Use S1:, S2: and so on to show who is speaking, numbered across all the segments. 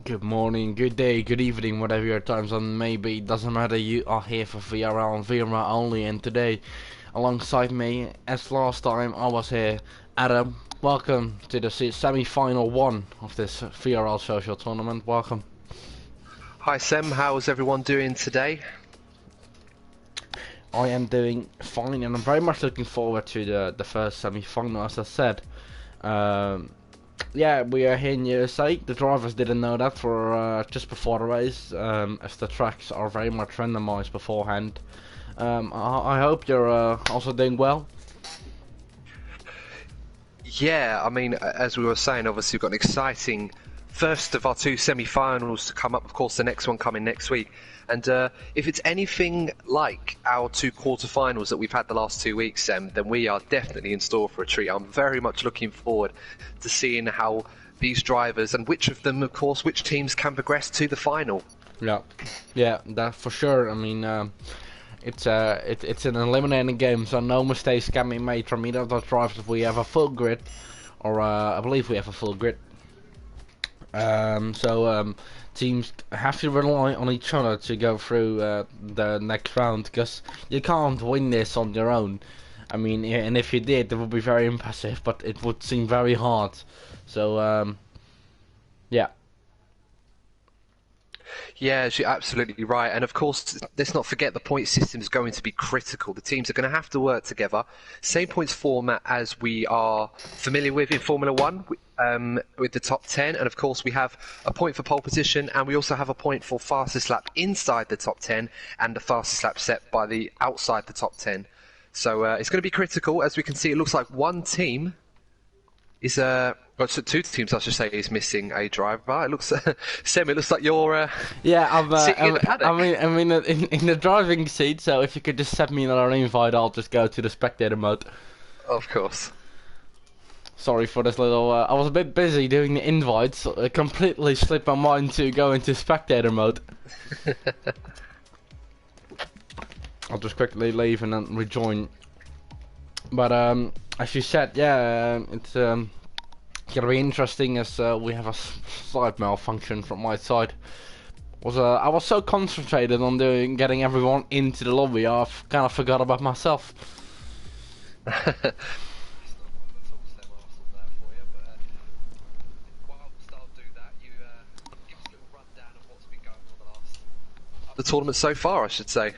S1: Good morning, good day, good evening, whatever your time zone may be. Doesn't matter, you are here for VRL and VRL only. And today, alongside me, as last time I was here, Adam, welcome to the semi-final one of this VRL social tournament. Welcome.
S2: Hi Sam, how's everyone doing today?
S1: I am doing fine, and I'm very much looking forward to the first semi-final, as I said. Yeah, we are here in USA. The drivers didn't know that for just before the race, as the tracks are very much randomized beforehand. I hope you're also doing well.
S2: Yeah, I mean, as we were saying, obviously we've got an exciting first of our two semi-finals to come up. Of course, the next one coming next week. And if it's anything like our two quarterfinals that we've had the last 2 weeks, Sam, then we are definitely in store for a treat. I'm very much looking forward to seeing how these drivers and which of them, of course, which teams can progress to the final.
S1: Yeah, that for sure. I mean, it's an eliminating game, so no mistakes can be made from either of those drivers. If we have a full grid, or I believe we have a full grid. Teams have to rely on each other to go through the next round, because you can't win this on your own. I mean, and if you did, it would be very impressive, but it would seem very hard. So, yeah.
S2: Yeah, you're absolutely right. And of course, let's not forget the point system is going to be critical. The teams are going to have to work together. Same points format as we are familiar with in Formula One, with the top 10. And of course, we have a point for pole position, and we also have a point for fastest lap inside the top 10, and the fastest lap set by the outside the top 10. So it's going to be critical. As we can see, it looks like one team is well, so two teams, I should say, is missing a driver. It looks, Sam, it looks like you're
S1: Yeah,
S2: sitting in the paddock.
S1: I mean, in the driving seat. So if you could just send me another invite, I'll just go to the spectator mode.
S2: Of course.
S1: Sorry for this little. I was a bit busy doing the invites. So it completely slipped my mind to go into spectator mode. I'll just quickly leave and then rejoin. But as you said, yeah, it's gonna be interesting, as we have a slight malfunction from my side. I was so concentrated on getting everyone into the lobby, I kind of forgot about myself.
S2: The tournament so far, I should say.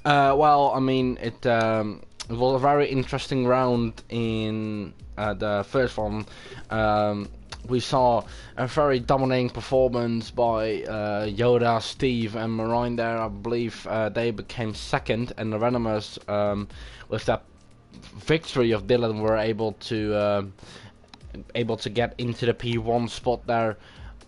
S1: Well, I mean, it was a very interesting round in the first one. We saw a very dominating performance by Yoda, Steve, and Marine there. I believe they became second, and the randomers, with that victory of Dylan, were able to get into the P1 spot there.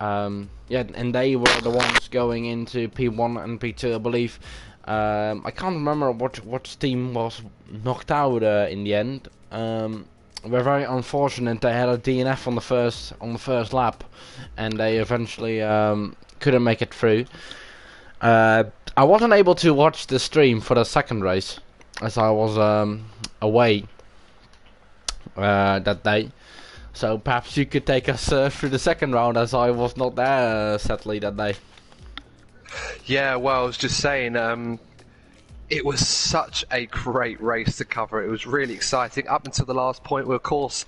S1: Yeah, and they were the ones going into P1 and P2, I believe. I can't remember what team was knocked out in the end. We're very unfortunate. They had a DNF on the first lap, and they eventually couldn't make it through. I wasn't able to watch the stream for the second race, as I was away that day. So perhaps you could take us through the second round, as I was not there, sadly, that day.
S2: Yeah, well, I was just saying, it was such a great race to cover. It was really exciting up until the last point, where, of course,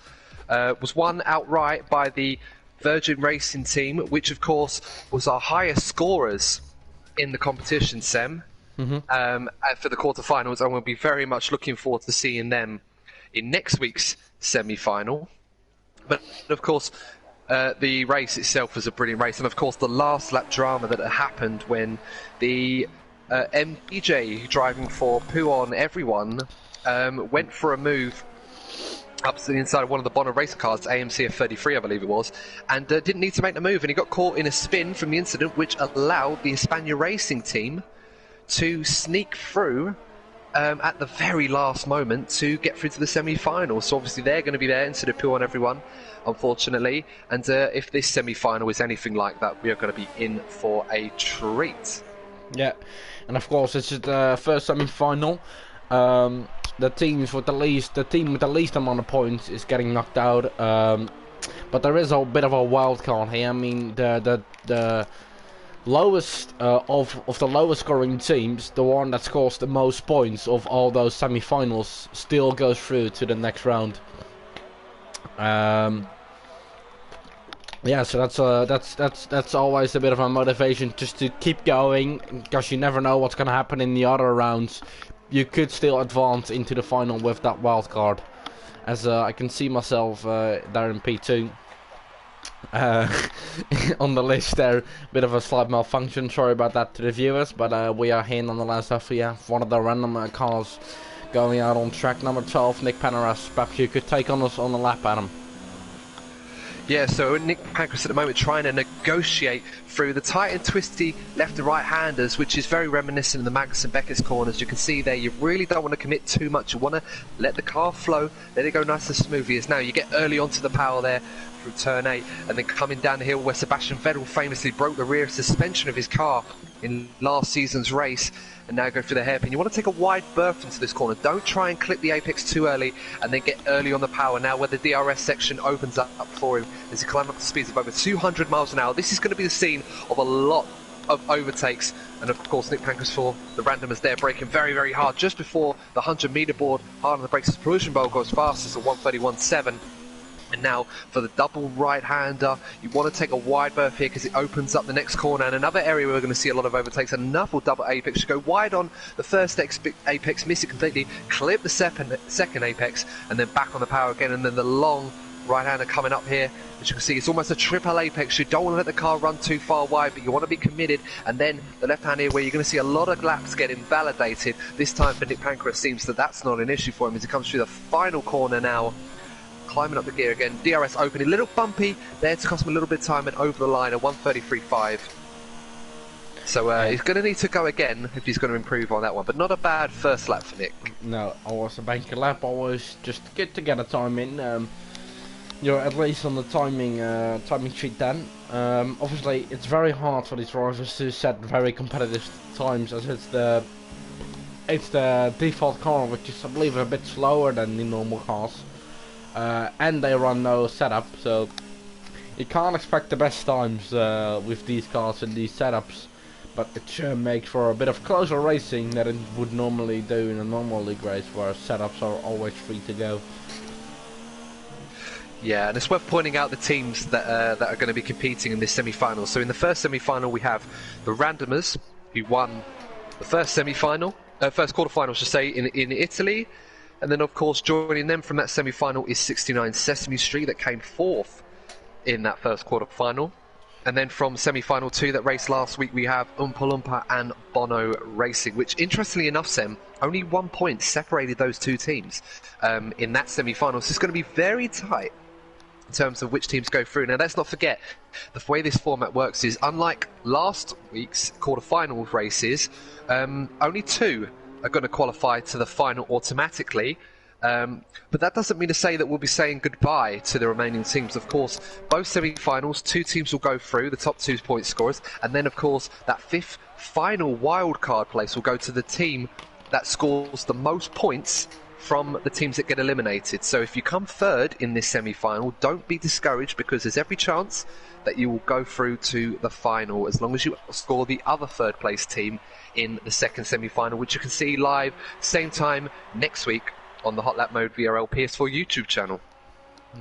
S2: was won outright by the Virgin Racing team, which, of course, was our highest scorers in the competition, Sem, for the quarterfinals, and we'll be very much looking forward to seeing them in next week's semi-final. But, of course, the race itself was a brilliant race, and of course the last lap drama that had happened when the MPJ driving for Puon Everyone went for a move up to the inside of one of the Bonner race cars, AMCF 33 I believe it was, and didn't need to make the move, and he got caught in a spin from the incident, which allowed the Hispania Racing team to sneak through at the very last moment to get through to the semi-final. So obviously they're going to be there instead of Puon Everyone, unfortunately, and if this semi-final is anything like that, we are going to be in for a treat.
S1: Yeah, and of course this is the first semi-final. The team with the least amount of points is getting knocked out. But there is a bit of a wild card here. I mean, the lowest of the lowest scoring teams, the one that scores the most points of all those semi-finals, still goes through to the next round. Yeah, so that's always a bit of a motivation just to keep going, because you never know what's gonna happen in the other rounds. You could still advance into the final with that wild card, as I can see myself there in P2 on the list there. Bit of a slight malfunction, sorry about that to the viewers, but we are here nonetheless after one of the random cars going out on track number 12, Nick Paneras. Perhaps you could take on us on the lap, Adam.
S2: Yeah, so Nick Pancras at the moment trying to negotiate through the tight and twisty left and right handers, which is very reminiscent of the Magnussen-Beckett's corners. You can see there, you really don't want to commit too much. You want to let the car flow, let it go nice and smoothly. As now you get early onto the power there through turn 8, and then coming down the hill where Sebastian Vettel famously broke the rear suspension of his car in last season's race, and now go through the hairpin. You want to take a wide berth into this corner. Don't try and clip the apex too early and then get early on the power. Now where the DRS section opens up for him as he climbs up to speeds of over 200 miles an hour. This is going to be the scene of a lot of overtakes, and of course Nick Pancras for the randomers there, braking very, very hard just before the 100-meter board, hard on the brakes as collision bowl goes fastest at 131.7. And now for the double right-hander, you want to take a wide berth here because it opens up the next corner, and another area where we're going to see a lot of overtakes. Another double apex. You go wide on the first apex, miss it completely, clip the second apex, and then back on the power again, and then the long right-hander coming up here. As you can see, it's almost a triple apex. You don't want to let the car run too far wide, but you want to be committed. And then the left-hand here, where you're going to see a lot of laps get invalidated. This time for Nick Pancras, seems that that's not an issue for him as he comes through the final corner now. Climbing up the gear again, DRS opening, a little bumpy there to cost him a little bit of time, and over the line at 133.5. So he's going to need to go again if he's going to improve on that one, but not a bad first lap for Nick.
S1: No, always a banker lap, always just good to get a time in. You're at least on the timing sheet then. Obviously, it's very hard for these drivers to set very competitive times, as it's the default car, which is I believe a bit slower than the normal cars. And they run no setup, so you can't expect the best times with these cars and these setups, but it sure makes for a bit of closer racing than it would normally do in a normal league race where setups are always free to go.
S2: Yeah, and it's worth pointing out the teams that are going to be competing in this semi-final. So in the first semi-final we have the randomers, who won the first semi-final, first quarter-final, should say, in Italy. And then, of course, joining them from that semi-final is 69 Sesame Street, that came 4th in that first quarter-final. And then from semi-final 2 that raced last week, we have Oompa Loompa and Bono Racing, which, interestingly enough, Sem, only 1 point separated those two teams in that semi-final. So it's going to be very tight in terms of which teams go through. Now, let's not forget, the way this format works is, unlike last week's quarter-final races, only 2 are going to qualify to the final automatically, but that doesn't mean to say that we'll be saying goodbye to the remaining teams. Of course, both semi-finals, 2 teams will go through, the top 2 point scorers, and then of course that 5th final wildcard place will go to the team that scores the most points from the teams that get eliminated. So if you come 3rd in this semi-final, don't be discouraged, because there's every chance that you will go through to the final as long as you score the other 3rd place team in the second semi-final, which you can see live same time next week on the Hot Lap Mode VRL PS4 YouTube channel.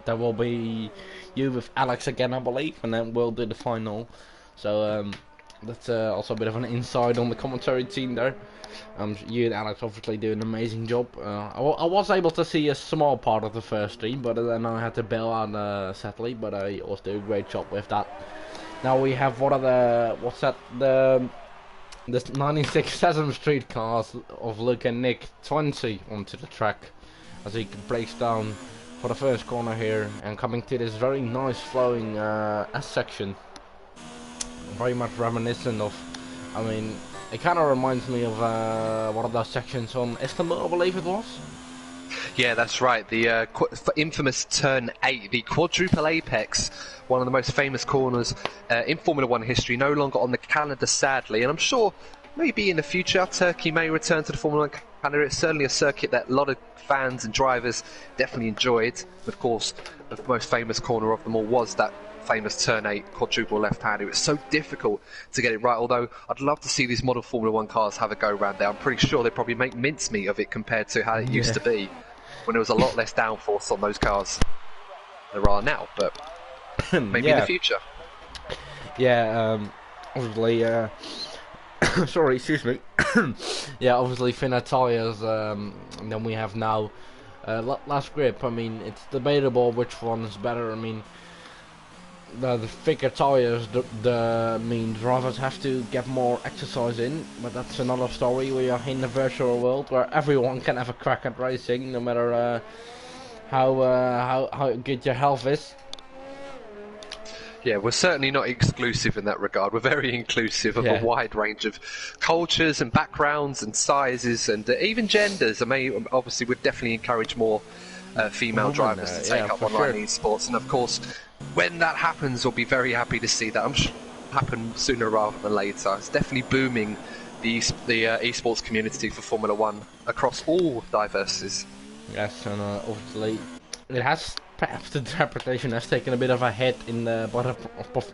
S1: There will be you with Alex again, I believe, and then we'll do the final. So that's also a bit of an insight on the commentary team there. You and Alex obviously do an amazing job. I was able to see a small part of the first stream, but then I had to bail out sadly, but I also do a great job with that. Now we have the 96 Sesame Street cars of Luke and Nick 20 onto the track as he breaks down for the first corner here and coming to this very nice flowing S section. Very much reminiscent of, I mean, it kind of reminds me of one of those sections on Istanbul, I believe it was.
S2: Yeah, that's right. The infamous turn 8, the quadruple apex, one of the most famous corners in Formula 1 history, no longer on the calendar, sadly. And I'm sure maybe in the future Turkey may return to the Formula 1 And it's certainly a circuit that a lot of fans and drivers definitely enjoyed. Of course, the most famous corner of them all was that famous turn 8 quadruple left-hand. It was so difficult to get it right, although I'd love to see these model Formula 1 cars have a go around there. I'm pretty sure they probably make mincemeat of it compared to how it used to be, when there was a lot less downforce on those cars than there are now, but maybe in the future.
S1: Yeah, obviously, sorry, excuse me. Yeah, obviously thinner tyres than we have now. Less grip, I mean, it's debatable which one is better. I mean, the thicker tyres, I mean, drivers have to get more exercise in, but that's another story. We are in a virtual world where everyone can have a crack at racing, no matter how good your health is.
S2: Yeah, we're certainly not exclusive in that regard. We're very inclusive of a wide range of cultures and backgrounds and sizes and even genders. I mean, obviously, we'd definitely encourage more female drivers to take up online esports. And of course, when that happens, we'll be very happy to see that. I'm sure it'll happen sooner rather than later. It's definitely booming the esports community for Formula 1 across all diversities.
S1: Yes, and obviously, it has. Perhaps the interpretation has taken a bit of a hit in the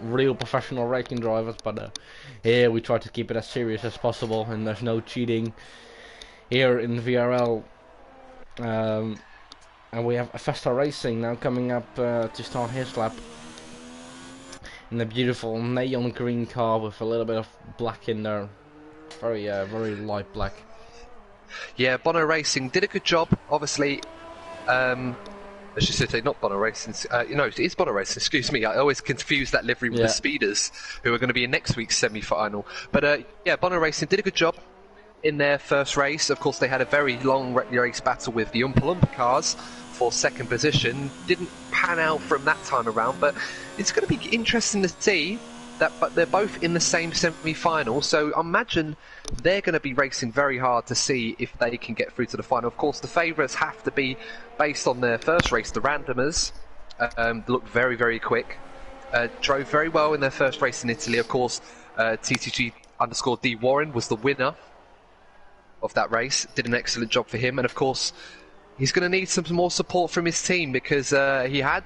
S1: real professional racing drivers, but here we try to keep it as serious as possible, and there's no cheating here in VRL. And we have Festa Racing now coming up to start his lap in a beautiful neon green car with a little bit of black in there, very light black.
S2: Yeah, Bono Racing did a good job, obviously. I should say not Bono Racing. No, it is Bono Racing. Excuse me. I always confuse that livery with the Speeders, who are going to be in next week's semi-final. But yeah, Bono Racing did a good job in their first race. Of course, they had a very long race battle with the Oompa Loompa cars for second position. Didn't pan out from that time around, but it's going to be interesting to see that. But they're both in the same semi-final, so I imagine they're going to be racing very hard to see if they can get through to the final. Of course, the favourites have to be based on their first race. The randomers looked very, very quick. Drove very well in their first race in Italy. Of course, TTG_D Warren was the winner of that race. Did an excellent job for him. And of course, he's going to need some more support from his team because he had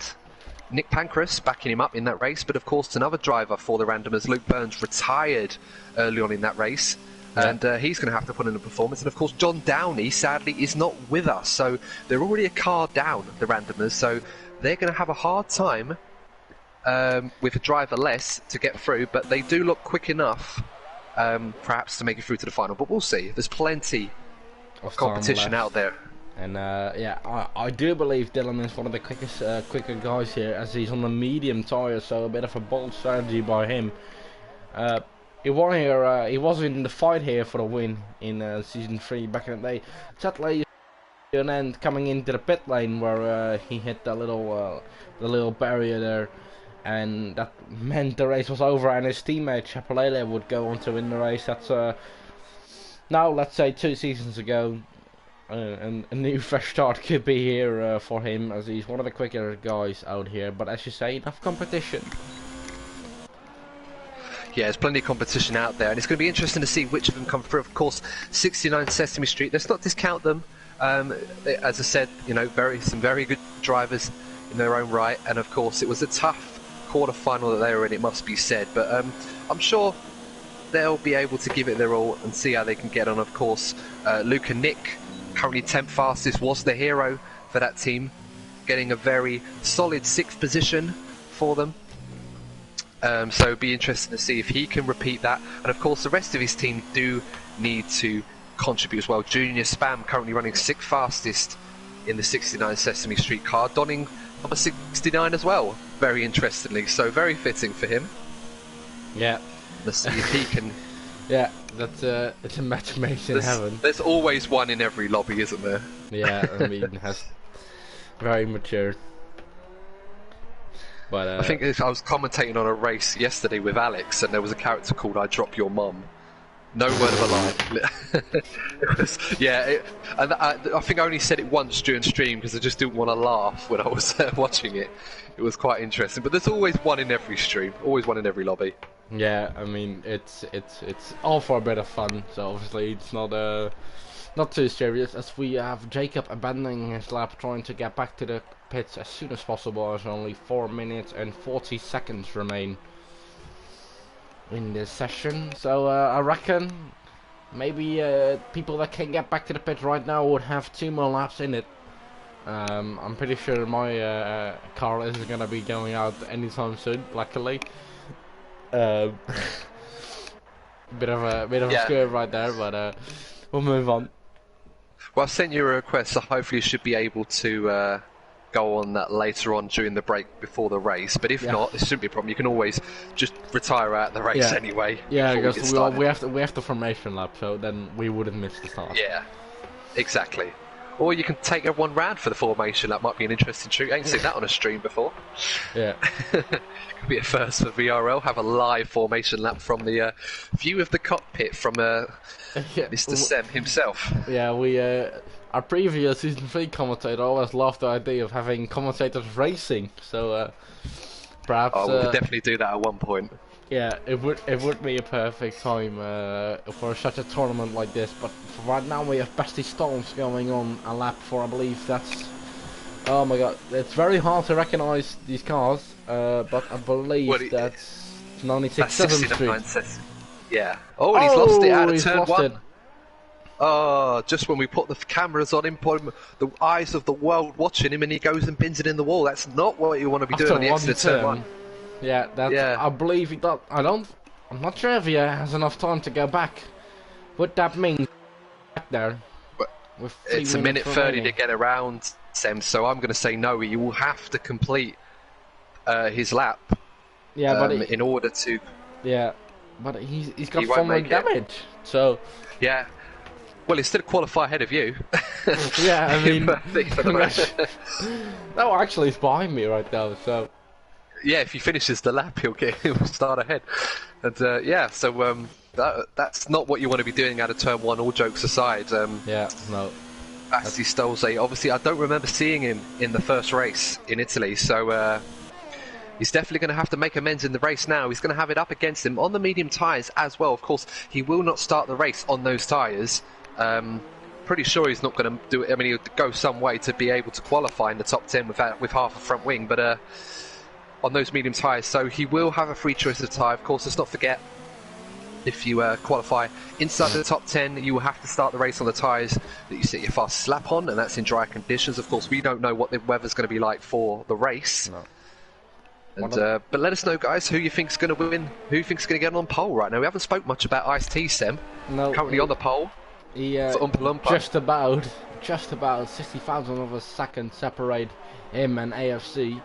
S2: Nick Pancras backing him up in that race. But of course, another driver for the randomers, Luke Burns, retired early on in that race. And he's going to have to put in a performance. And of course, John Downey, sadly, is not with us. So they're already a car down, the randomers. So they're going to have a hard time with a driver less to get through. But they do look quick enough, perhaps, to make it through to the final. But we'll see. There's plenty of competition out there.
S1: And yeah, I do believe Dylan is one of the quicker guys here, as he's on the medium tyre. So a bit of a bold strategy by him. He won here. He was in the fight here for the win in season 3 back in the day. Sadly, and then coming into the pit lane where he hit the little barrier there, and that meant the race was over. And his teammate Chapelele would go on to win the race. That's now, let's say 2 seasons ago, and a new fresh start could be here for him, as he's one of the quicker guys out here. But as you say, enough competition.
S2: Yeah, there's plenty of competition out there, and it's going to be interesting to see which of them come through. Of course, 69 Sesame Street, let's not discount them. As I said, you know, some very good drivers in their own right, and of course, it was a tough quarter-final that they were in, it must be said. But I'm sure they'll be able to give it their all and see how they can get on. Of course, Luke and Nick, currently 10th fastest, was the hero for that team, getting a very solid 6th position for them. So it'll be interesting to see if he can repeat that. And of course, the rest of his team do need to contribute as well. Junior Spam currently running 6th fastest in the 69 Sesame Street car, donning number 69 as well, very interestingly. So very fitting for him.
S1: Yeah.
S2: Let's see if he can...
S1: Yeah, that's it's a match made in heaven.
S2: There's always one in every lobby, isn't there?
S1: Yeah, I mean, has very mature. But,
S2: I think I was commentating on a race yesterday with Alex, and there was a character called "I Drop Your Mum." No word of a lie. It was, yeah, and I think I only said it once during stream because I just didn't want to laugh when I was watching it. It was quite interesting, but there's always one in every stream, always one in every lobby.
S1: Yeah, I mean, it's all for a bit of fun. So obviously, it's not not too serious, as we have Jacob abandoning his lap, trying to get back to the pits as soon as possible, as only 4 minutes and 40 seconds remain in this session. So I reckon maybe people that can get back to the pit right now would have 2 more laps in it. I'm pretty sure my car isn't gonna be going out anytime soon, luckily. Bit of a swerve right there, but we'll move on.
S2: Well, I've sent you a request, so hopefully you should be able to go on that later on during the break before the race. But if not, it shouldn't be a problem. You can always just retire out the race anyway.
S1: Yeah, because we have the formation lap, so then we wouldn't miss the start.
S2: Yeah, exactly. Or you can take everyone round for the formation. That might be an interesting treat. I ain't seen that on a stream before.
S1: Yeah.
S2: Could be a first for VRL. Have a live formation lap from the view of the cockpit from Mr. Sem himself.
S1: Yeah, our previous Season 3 commentator always loved the idea of having commentators racing. So perhaps...
S2: we could definitely do that at one point.
S1: Yeah, it would be a perfect time for such a tournament like this. But for right now we have Bestie Storms going on a lap for, I believe that's... Oh my god, it's very hard to recognise these cars, but I believe that's 96 7th Street.
S2: Yeah. Oh, and he's lost it out of
S1: he's
S2: turn
S1: lost
S2: 1.
S1: it.
S2: Oh, just when we put the cameras on him, put him, the eyes of the world watching him, and he goes and pins it in the wall. That's not what you want to be doing on the exit of turn 1.
S1: Yeah, I believe he does. I'm not sure if he has enough time to go back. What that means back there.
S2: With it's 1 minute 30 to get around, Sem, so I'm going to say no. He will have to complete his lap.
S1: Yeah, but
S2: in order to.
S1: Yeah, but he's got front damage, so.
S2: Yeah. Well, he's still qualify ahead of you.
S1: Yeah, I mean. No, actually, he's behind me right now, so.
S2: Yeah, if he finishes the lap, he'll start ahead. And so that's not what you want to be doing out of turn 1. All jokes aside.
S1: Yeah, no.
S2: Basti Stolze, obviously, I don't remember seeing him in the first race in Italy, so he's definitely going to have to make amends in the race now. He's going to have it up against him on the medium tyres as well. Of course, he will not start the race on those tyres. Pretty sure he's not going to do it. I mean, he'll go some way to be able to qualify in the top 10 with half a front wing, but on those medium tyres, so he will have a free choice of tyre. Of course, let's not forget, if you qualify inside the top 10, you will have to start the race on the tyres that you set your fastest lap on, and that's in dry conditions. Of course, we don't know what the weather's going to be like for the race.
S1: No.
S2: And, but let us know, guys, who you think's going to win, who you think's going to get on pole right now. We haven't spoke much about Ice-T, Sem.
S1: No,
S2: currently on the pole. For Oompa Loompa.
S1: Just about 60,000 of a second separate him and AFC.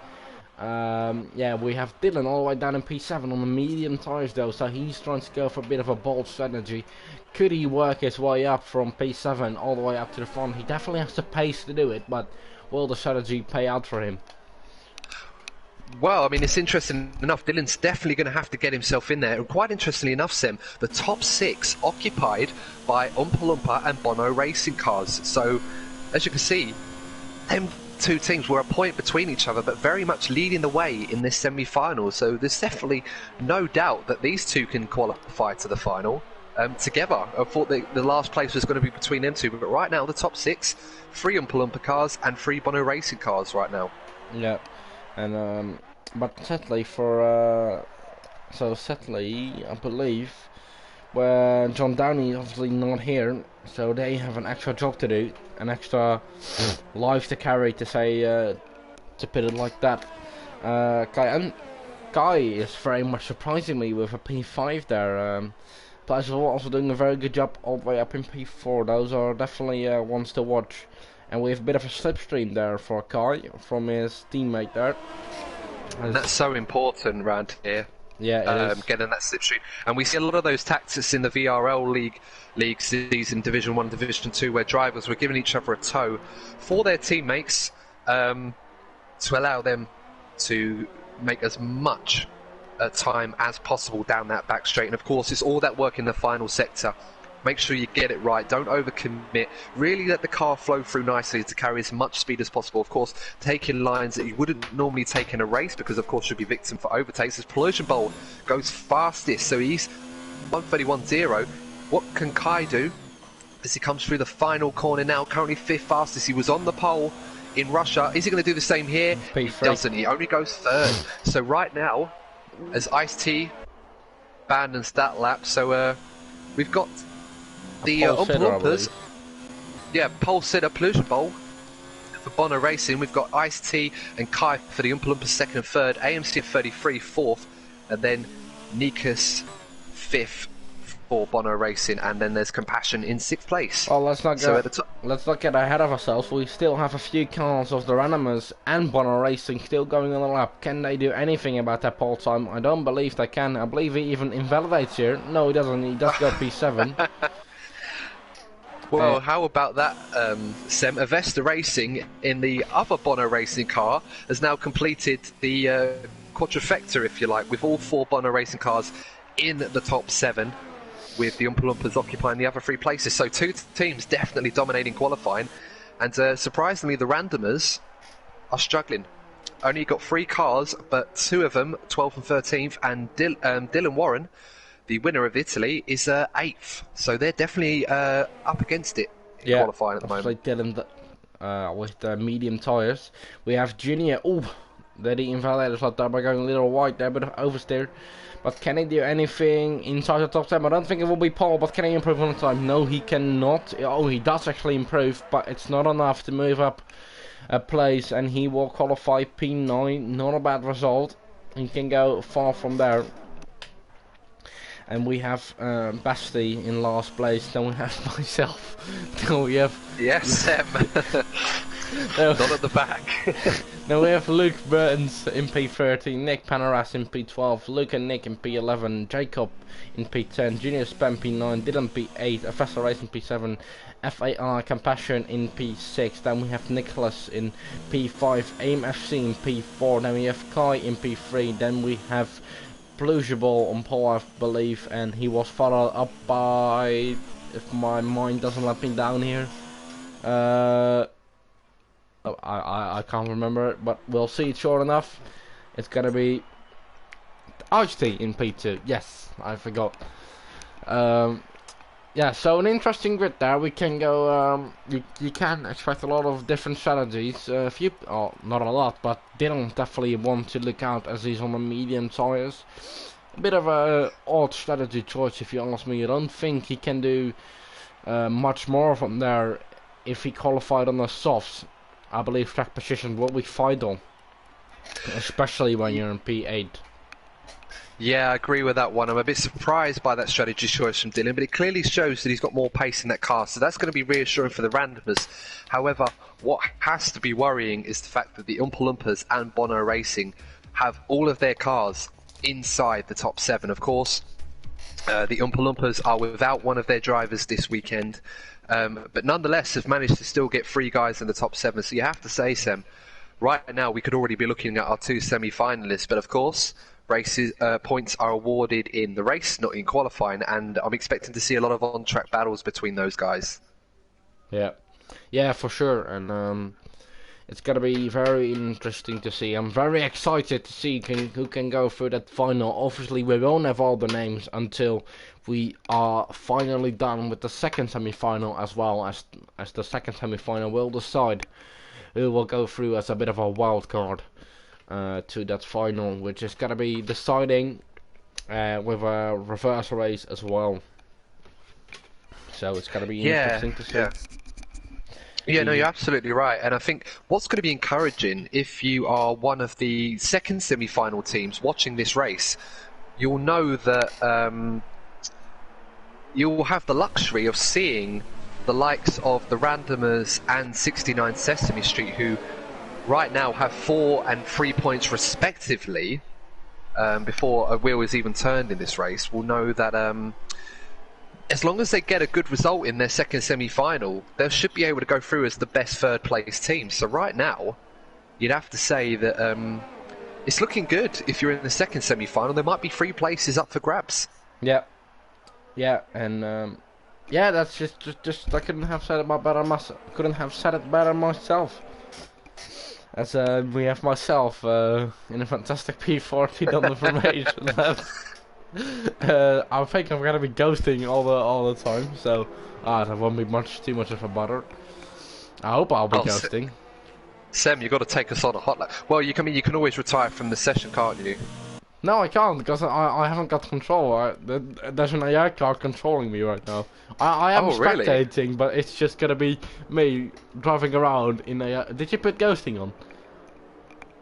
S1: Yeah, we have Dylan all the way down in P7 on the medium tyres though, so he's trying to go for a bit of a bold strategy. Could he work his way up from P7 all the way up to the front? He definitely has the pace to do it, but will the strategy pay out for him?
S2: Well, I mean, it's interesting enough. Dylan's definitely going to have to get himself in there. And quite interestingly enough, Sem, the top 6 occupied by Oompa Loompa and Bono racing cars. So, as you can see, them two teams were a point between each other, but very much leading the way in this semi-final. So there's definitely no doubt that these two can qualify to the final together. I thought the last place was going to be between them two, but right now the top 6, 3 Oompa Loompa cars and 3 Bono racing cars right now.
S1: Yeah. And but sadly I believe where John Downey is obviously not here, so they have an extra job to do, an extra life to carry, to say to put it like that. Kai is very much surprising me with a P5 there. Players are also doing a very good job all the way up in P4. Those are definitely ones to watch. And we have a bit of a slipstream there for Kai from his teammate there.
S2: That's so important around here.
S1: Yeah, it is.
S2: Getting that slipstream. And we see a lot of those tactics in the VRL league season, Division 1, Division 2, where drivers were giving each other a tow for their teammates to allow them to make as much time as possible down that back straight. And of course, it's all that work in the final sector. Make sure you get it right, don't overcommit, really let the car flow through nicely to carry as much speed as possible. Of course, taking lines that you wouldn't normally take in a race, because of course you'll be victim for overtakes. As Pollution Bowl goes fastest, so he's 131.0. What can Kai do? as he comes through the final corner now. Currently 5th fastest. He was on the pole in Russia. Is he going to do the same here? He doesn't. He only goes 3rd. So right now, as Ice-T banned and stat lap, so we've got the Oompa Loompas. Yeah, pole sitter Pollution Bowl for Bono Racing. We've got Ice-T and Kai for the Oompa Loompas 2nd and 3rd. AMC at 33, 4th. And then Nikas 5th for Bono Racing, and then there's Compassion in 6th place.
S1: Well, let's not get ahead of ourselves. We still have a few cars of the Randomers and Bono Racing still going on the lap. Can they do anything about that pole time? I don't believe they can. I believe he even invalidates here. No, he doesn't. He does go P7.
S2: Well, how about that, Sem? Avesta Racing in the other Bono Racing car has now completed the quadrifecta, if you like, with all 4 Bono Racing cars in the top 7, with the Oompa Loompas occupying the other 3 places. So 2 teams definitely dominating qualifying, and surprisingly the Randomers are struggling. Only got 3 cars, but 2 of them, 12th and 13th, and Dylan Warren, the winner of Italy, is 8th. So they're definitely up against it in qualifying at the moment.
S1: Dylan with the medium tyres. We have Junior. Oh, that he invalidated like that by going a little wide there, but oversteer. But can he do anything inside the top 10? I don't think it will be Paul, but can he improve on the time? No, he cannot. Oh, he does actually improve, but it's not enough to move up a place, and he will qualify P9. Not a bad result. He can go far from there. And we have Basti in last place. Then we have myself. Then we have...
S2: Yes, Sam. Not at the back.
S1: Now we have Luke Burns in P13, Nick Panaras in P12, Luke and Nick in P11, Jacob in P10, Junior Spam P9, Dylan P8, Professor Race in P7, FAR Compassion in P6, then we have Nicholas in P5, AIM FC in P4, then we have Kai in P3, then we have Plugable on pole, I believe, and he was followed up by, if my mind doesn't let me down here, I can't remember it, but we'll see it sure enough. It's gonna be Ice-T in P2. Yes, I forgot. Yeah, so an interesting grid there. We can go. You can expect a lot of different strategies. Not a lot, but Dylan definitely want to look out as he's on the medium tires. A bit of a odd strategy choice, if you ask me. I don't think he can do much more from there if he qualified on the softs. I believe track position will be vital, especially when you're in P8.
S2: Yeah, I agree with that one. I'm a bit surprised by that strategy choice from Dylan, but it clearly shows that he's got more pace in that car, so that's going to be reassuring for the randomers. However, what has to be worrying is the fact that the Oompa Loompas and Bono Racing have all of their cars inside the top 7. Of course, the Oompa Loompas are without one of their drivers this weekend, but nonetheless have managed to still get 3 guys in the top 7. So you have to say, Sam, right now we could already be looking at our 2 semi-finalists, but of course races points are awarded in the race, not in qualifying, and I'm expecting to see a lot of on-track battles between those guys.
S1: Yeah, for sure, and it's gonna be very interesting to see. I'm very excited to see who can go through that final. Obviously, we won't have all the names until we are finally done with the second semi-final, as well as the second semi-final will decide who will go through as a bit of a wild card to that final, which is gonna be deciding with a reverse race as well. So it's gonna be interesting to see.
S2: Yeah, no, you're absolutely right. And I think what's going to be encouraging, if you are one of the second semi-final teams watching this race, you'll know that you'll have the luxury of seeing the likes of the Randomers and 69 Sesame Street, who right now have 4 and 3 points respectively, before a wheel is even turned in this race, will know that as long as they get a good result in their second semi-final, they should be able to go through as the best third-place team. So right now, you'd have to say that it's looking good. If you're in the second semi-final, there might be 3 places up for grabs.
S1: Yeah, and yeah, that's just I couldn't have said it better myself. As we have myself in a fantastic P40 on the formation. I think I'm gonna be ghosting all the time, so that won't be too much of a bother. I hope I'll be
S2: Oh,
S1: ghosting.
S2: Sam, you got to take us on a hotline. Well, you can always retire from the session, can't you?
S1: No, I can't because I haven't got control. There's an AI card controlling me right now. I am
S2: Really?
S1: spectating, but it's just gonna be me driving around in a. Did you put ghosting on?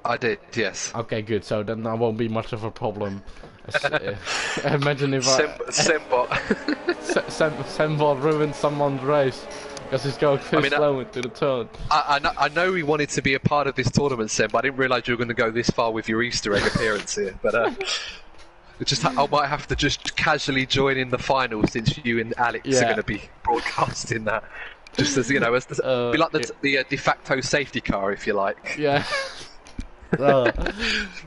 S2: I did, yes.
S1: Okay, good. So then that won't be much of a problem. Imagine if
S2: Sembot.
S1: Sembot ruined someone's race because he's going too slow into the turn.
S2: I know we wanted to be a part of this tournament, Sem, but I didn't realise you were going to go this far with your Easter egg appearance here. But I might have to just casually join in the final since you and Alex are going to be broadcasting that. Just as, be like the de facto safety car, if you like.
S1: Yeah.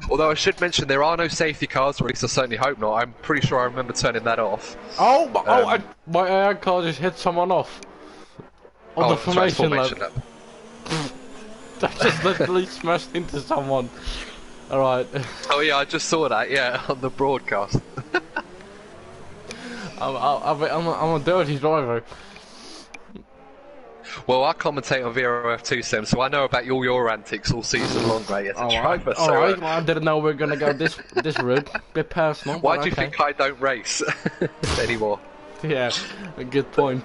S2: Although I should mention there are no safety cars, or at least I certainly hope not. I'm pretty sure I remember turning that off.
S1: My AI car just hit someone off. On the formation lap. I just literally smashed into someone. Alright.
S2: Oh yeah, I just saw that, yeah, on the broadcast.
S1: I'm a dirty driver.
S2: Well, I commentate on VRF2, Sam, so I know about all your antics all season long, mate, as a driver.
S1: Alright, well, I didn't know we were going to go this route. Bit personal.
S2: Why do you think I don't race anymore?
S1: Yeah, a good point.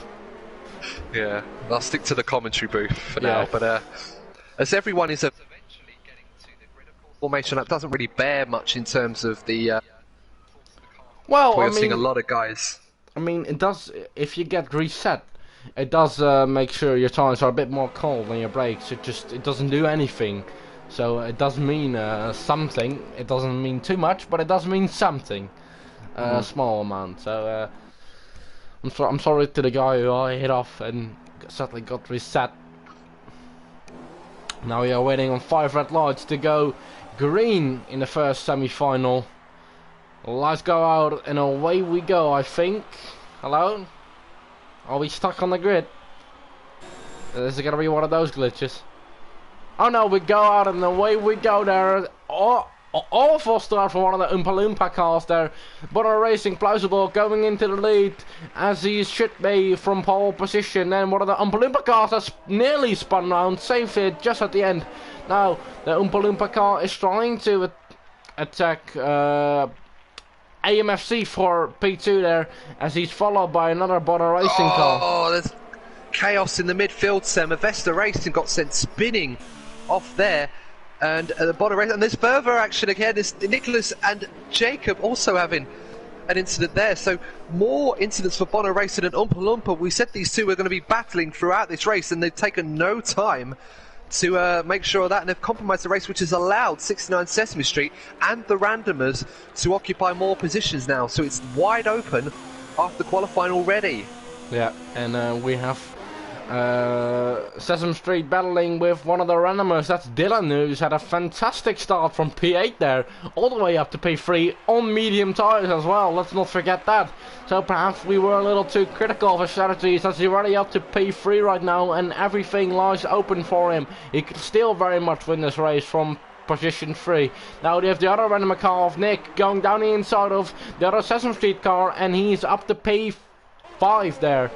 S2: Yeah, I'll stick to the commentary booth for now, but as everyone is eventually getting to the grid, of course, formation that doesn't really bear much in terms of the... we're seeing a lot of guys.
S1: I mean, it does, if you get reset, it does make sure your tires are a bit more cold than your brakes. It doesn't do anything. So it does mean something. It doesn't mean too much, but it does mean something. A small amount. So I'm sorry to the guy who I hit off and suddenly got reset. Now we are waiting on 5 red lights to go green in the first semi-final. Lights go out and away we go, I think. Hello? Are we stuck on the grid? Is it gonna be one of those glitches? Oh no, we go out and away we go there. Awful start for one of the Oompa Loompa cars there. Bonner Racing plausible going into the lead as he should be from pole position. And one of the Oompa Loompa cars has nearly spun round, saved it just at the end. Now the Oompa Loompa car is trying to attack AMFC for P2 there, as he's followed by another Bonner Racing car.
S2: Oh, there's chaos in the midfield, Sam. Avesta Racing got sent spinning off there, and the Bonner Racing, and there's further action again. There's Nicholas and Jacob also having an incident there, so more incidents for Bonner Racing and Oompa Loompa. We said these two were going to be battling throughout this race, and they've taken no time to make sure of that, and they've compromised the race, which has allowed 69 Sesame Street and the randomers to occupy more positions now, so it's wide open after qualifying already.
S1: Yeah, and we have Sesame Street battling with one of the randomers. That's Dylan, who's had a fantastic start from P8 there, all the way up to P3 on medium tyres as well. Let's not forget that. So perhaps we were a little too critical of his strategies, as he's already up to P3 right now, and everything lies open for him. He could still very much win this race from position 3. Now we have the other random car of Nick going down the inside of the other Sesame Street car, and he's up to P5 there.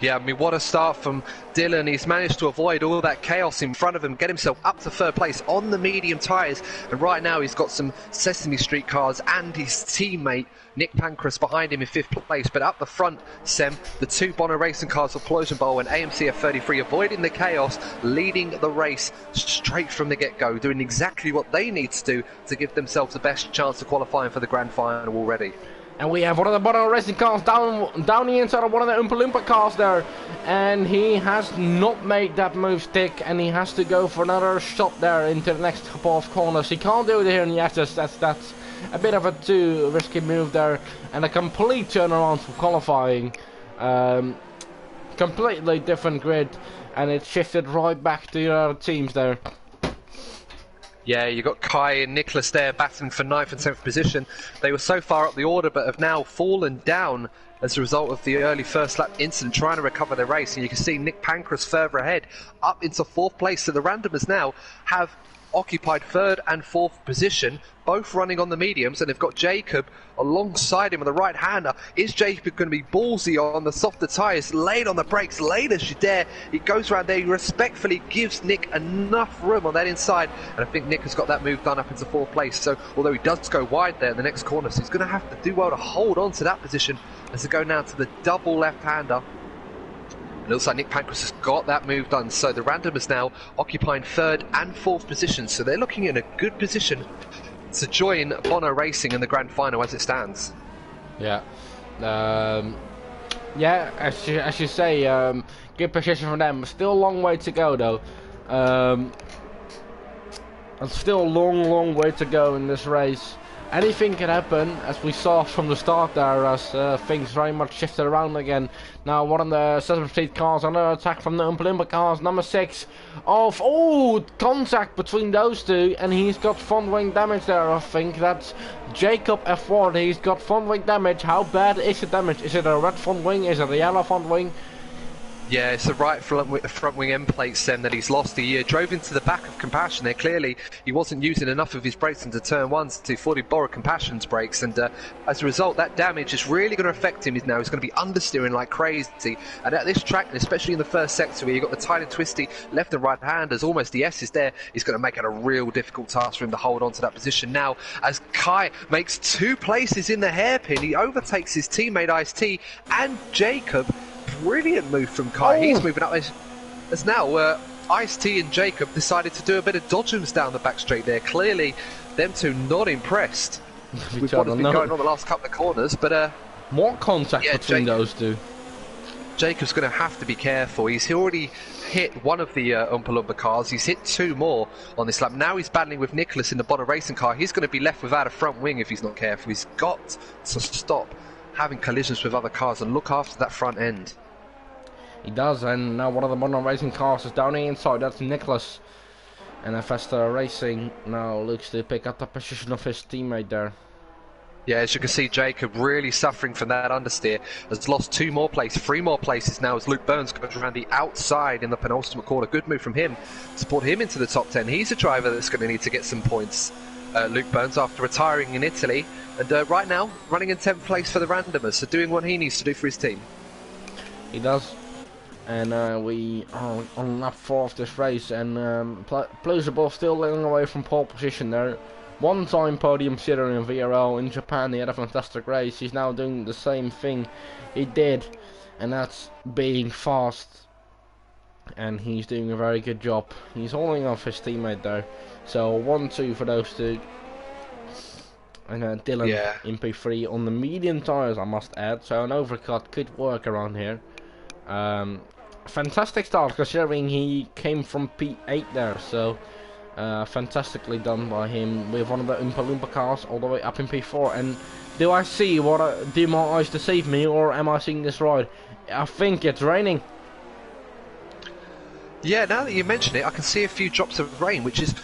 S2: Yeah, I mean, what a start from Dylan. He's managed to avoid all that chaos in front of him, get himself up to 3rd place on the medium tyres, and right now he's got some Sesame Street cars and his teammate Nick Pancras behind him in 5th place. But up the front, Sem, the 2 Bonner Racing cars of Plosenbowl and AMC F33 avoiding the chaos, leading the race straight from the get-go, doing exactly what they need to do to give themselves the best chance of qualifying for the grand final already.
S1: And we have one of the Bonner Racing cars down the inside of one of the Oompa Loompa cars there. And he has not made that move stick, and he has to go for another shot there into the next couple of corners. He can't do it here in the Access. That's a bit of a too risky move there. And a complete turnaround for qualifying. Completely different grid. And it shifted right back to the other teams there.
S2: Yeah, you got Kai and Nicholas there battling for 9th and 10th position. They were so far up the order, but have now fallen down as a result of the early first lap incident, trying to recover their race. And you can see Nick Pancras further ahead, up into 4th place. So the randomers now have occupied third and fourth position, both running on the mediums, and they've got Jacob alongside him on the right-hander. Is Jacob going to be ballsy on the softer tyres, late on the brakes, late as you dare? He goes around there, he respectfully gives Nick enough room on that inside, and I think Nick has got that move done up into fourth place. So although he does go wide there in the next corner, so he's going to have to do well to hold on to that position as they go now to the double left-hander. It looks like Nick Pancras has got that move done, so the randomers now occupying third and fourth positions, so they're looking in a good position to join Bono Racing in the grand final as it stands.
S1: Yeah, yeah. As you say, good position for them. Still a long way to go though. It's still a long way to go in this race. Anything can happen, as we saw from the start there, as things very much shifted around again. Now one of the Sesame Street cars under attack from the Oompa cars, number 6 of, oh, contact between those two, and he's got front wing damage there. I think that's Jacob F1, he's got front wing damage. How bad is the damage? Is it a red front wing? Is it a yellow front wing?
S2: Yeah, it's the right front wing end plate stem that he's lost. He drove into the back of Compassion there. Clearly, he wasn't using enough of his brakes into turn 1 to fully borrow Compassion's brakes, and as a result, that damage is really going to affect him. He's going to be understeering like crazy. And at this track, and especially in the first sector where you've got the tight and twisty left and right handers, almost the S's there, he's going to make it a real difficult task for him to hold on to that position now. As Kai makes 2 places in the hairpin, he overtakes his teammate Ice-T and Jacob. Brilliant move from Kai. He's moving up as now Ice-T and Jacob decided to do a bit of dodgems down the back straight there. Clearly, them two not impressed with what has been going on the last couple of corners. But
S1: more contact between those two.
S2: Jacob's going to have to be careful. He's already hit one of the Oompa Loompa cars. He's hit 2 more on this lap. Now he's battling with Nicholas in the Bono Racing car. He's going to be left without a front wing if he's not careful. He's got to stop having collisions with other cars and look after that front end.
S1: He does, and now one of the Bono Racing cars is down the inside. That's Nicholas. And Vesta Racing now looks to pick up the position of his teammate there.
S2: Yeah, as you can see, Jacob really suffering from that understeer. Has lost 2 more places, 3 more places now as Luke Burns goes around the outside in the penultimate corner. Good move from him to put him into the top 10. He's a driver that's going to need to get some points. Luke Burns, after retiring in Italy, and right now running in 10th place for the randomers, so doing what he needs to do for his team.
S1: He does. And we are on lap 4 of this race, and Plausible still living away from pole position there. One-time podium sitter in VRL in Japan. He had a fantastic race. He's now doing the same thing he did, and that's being fast. And he's doing a very good job. He's holding off his teammate there. So 1-2 for those two. And Dylan in P3 on the medium tyres, I must add. So an overcut could work around here. Fantastic start considering he came from P8 there, so fantastically done by him with one of the Oompa Loompa cars all the way up in P4. And do I see do my eyes deceive me, or am I seeing this right? I think it's raining. Yeah,
S2: now that you mention it, I can see a few drops of rain, which is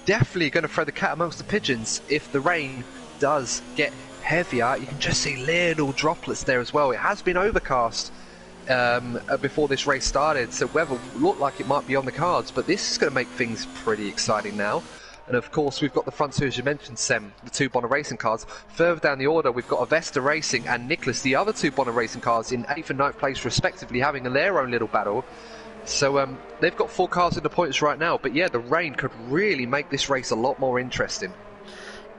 S2: definitely going to throw the cat amongst the pigeons. If the rain does get heavier, you can just see little droplets there as well. It has been overcast before this race started, so weather looked like it might be on the cards, but this is going to make things pretty exciting now. And of course we've got the front two, as you mentioned, Sem, the 2 Bono Racing cars. Further down the order we've got Avesta Racing and Nicholas, the other 2 Bono Racing cars, in 8th and 9th place respectively, having their own little battle. So they've got 4 cars in the points right now, but yeah, the rain could really make this race a lot more interesting.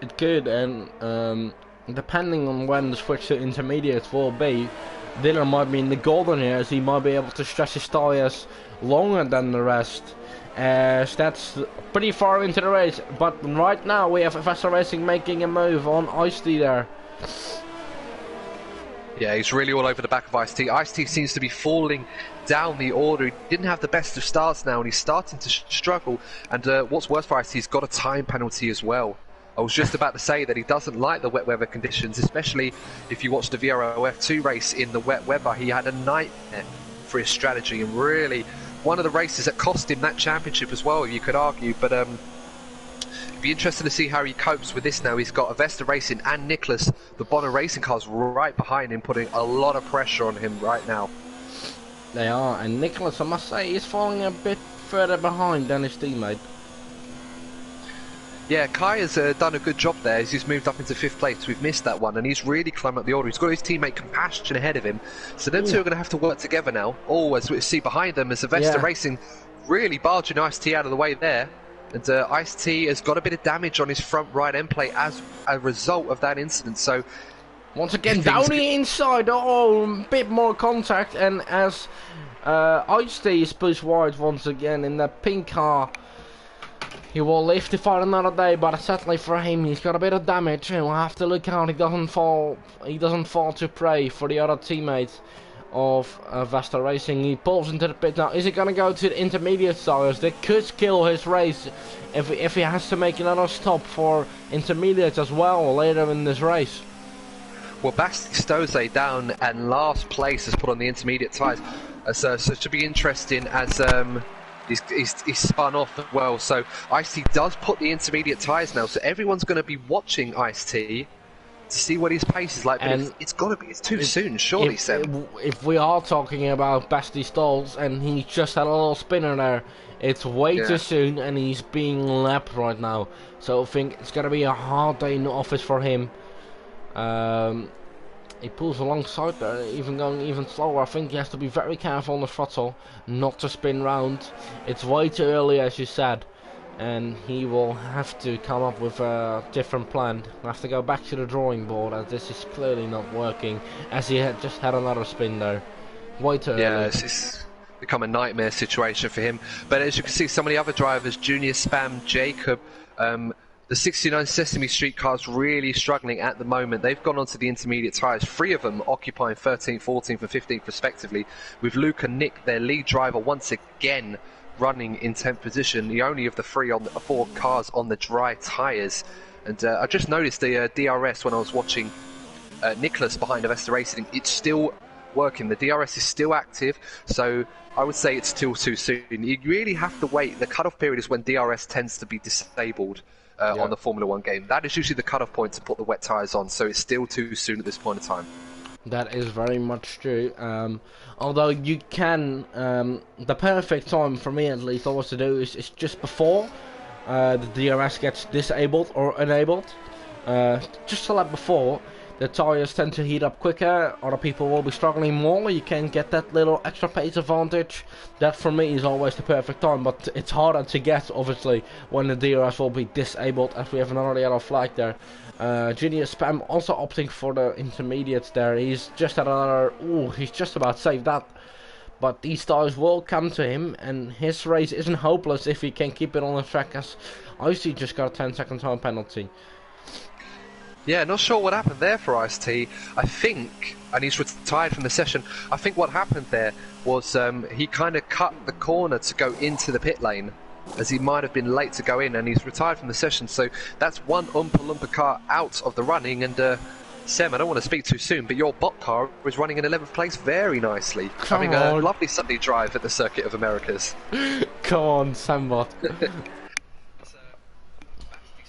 S1: It could, and depending on when the switch to intermediates will be, Dylan might be in the golden here, as he might be able to stretch his tyres longer than the rest, as that's pretty far into the race. But right now we have Vesta Racing making a move on Ice-T there.
S2: Yeah, he's really all over the back of Ice-T. Ice-T seems to be falling down the order. He didn't have the best of starts now, and he's starting to struggle. And what's worse for Ice-T, he's got a time penalty as well. I was just about to say that he doesn't like the wet weather conditions, especially if you watch the VROF2 race in the wet weather. He had a nightmare for his strategy, and really one of the races that cost him that championship as well, you could argue. But it'd be interesting to see how he copes with this now. He's got Avesta Racing and Nicholas, the Bono Racing cars, right behind him, putting a lot of pressure on him right now.
S1: They are, and Nicholas, I must say, is falling a bit further behind than his teammate.
S2: Yeah, Kai has done a good job there. He's moved up into 5th place. We've missed that one, and he's really climbed up the order. He's got his teammate Compassion ahead of him. So them two are going to have to work together now. Oh, as we see behind them, as Avesta Racing really barging Ice-T out of the way there. And Ice-T has got a bit of damage on his front right end plate as a result of that incident. So
S1: once again, down the inside, a bit more contact, and as Ice-T is pushed wide once again in that pink car, he will live to fight another day, but sadly for him, he's got a bit of damage, and we'll have to look out he doesn't fall to prey for the other teammates of Vesta Racing. He pulls into the pit now. Is he going to go to the intermediate tires? That could kill his race if he has to make another stop for intermediates as well later in this race.
S2: Well, Basti Stose down and last place has put on the intermediate tyres. So it should be interesting as he's spun off as well. So Ice-T does put the intermediate tyres now. So everyone's going to be watching Ice-T to see what his pace is like. But it's got to be. It's too soon, surely, Sam.
S1: If we are talking about Basti Stalls and he just had a little spinner there, it's way too soon, and he's being lapped right now. So I think it's going to be a hard day in the office for him. He pulls alongside there, even going even slower. I think he has to be very careful on the throttle, not to spin round. It's way too early, as you said, and he will have to come up with a different plan. He'll have to go back to the drawing board, as this is clearly not working, as he had just had another spin there. Way too early.
S2: Yeah, it's become a nightmare situation for him. But as you can see, some of the other drivers, Junior, Spam, Jacob, the 69 Sesame Street cars really struggling at the moment. They've gone onto the intermediate tyres, 3 of them occupying 13th, 14th and 15th respectively, with Luke and Nick, their lead driver, once again running in 10th position, the only of the 4 cars on the dry tyres. And I just noticed the DRS when I was watching Nicholas behind Avesta Racing. It's still working. The DRS is still active, so I would say it's still too soon. You really have to wait. The cut-off period is when DRS tends to be disabled on the Formula 1 game. That is usually the cut-off point to put the wet tyres on, so it's still too soon at this point in time.
S1: That is very much true. Although you can, the perfect time for me at least always to do is just before the DRS gets disabled or enabled. Just a lap before, the tyres tend to heat up quicker, other people will be struggling more, you can get that little extra pace advantage. That for me is always the perfect time, but it's harder to get obviously when the DRS will be disabled, as we have another yellow flag there. Junior Spam also opting for the intermediates there. He's just at another, he's just about saved that. But these tyres will come to him, and his race isn't hopeless if he can keep it on the track, as Ice-T just got a 10-second time penalty.
S2: Yeah, not sure what happened there for Ice-T. I think, and he's retired from the session, I think what happened there was he kind of cut the corner to go into the pit lane, as he might have been late to go in, and he's retired from the session. So that's one Oompa Loompa car out of the running. And Sam, I don't want to speak too soon, but your bot car was running in 11th place very nicely, having a lovely Sunday drive at the Circuit of Americas.
S1: Come on, Sambot.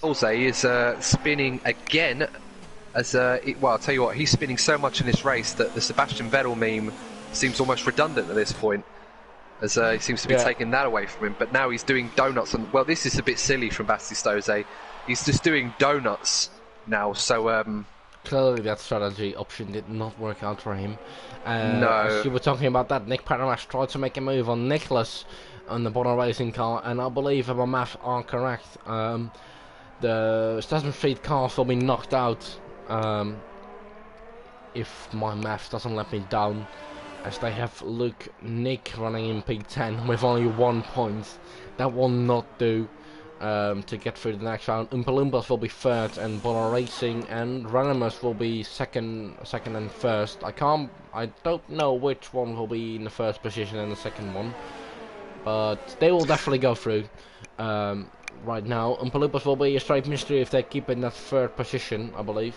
S2: Jose is spinning again, as well, I'll tell you what, he's spinning so much in this race that the Sebastian Vettel meme seems almost redundant at this point, as he seems to be taking that away from him. But now he's doing donuts, and well, this is a bit silly from Basti Stose. He's just doing donuts now, so
S1: clearly that strategy option did not work out for him.
S2: No.
S1: As you were talking about that, Nick Paramash tried to make a move on Nicholas on the Bonner Racing car, and I believe if my maths are correct, the Sesame Street cars will be knocked out if my maths doesn't let me down, as they have Luke Nick running in P10 with only 1 point. That will not do to get through the next round. Oompa Loompas will be third, and Bonner Racing and Ranimus will be second and first. I don't know which one will be in the first position and the second one, but they will definitely go through. Right now, Oompa Loompas will be a straight mystery if they keep in that third position, I believe.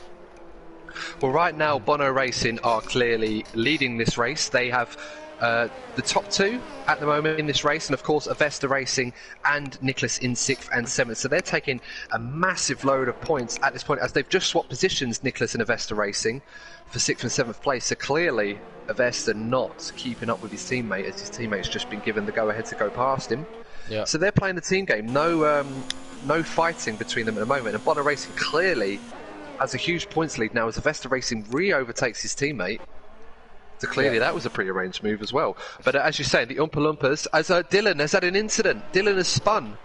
S2: Well, right now, Bono Racing are clearly leading this race. They have the top 2 at the moment in this race, and of course, Avesta Racing and Nicholas in 6th and 7th. So they're taking a massive load of points at this point, as they've just swapped positions, Nicholas and Avesta Racing, for 6th and 7th place. So clearly, Avesta not keeping up with his teammate, as his teammate's just been given the go-ahead to go past him.
S1: Yeah.
S2: So they're playing the team game. No no fighting between them at the moment. And Bonner Racing clearly has a huge points lead now as Avesta Racing re-overtakes his teammate. So clearly that was a pre-arranged move as well. But as you say, the Oompa Loompas, as Dylan has had an incident. Dylan has spun,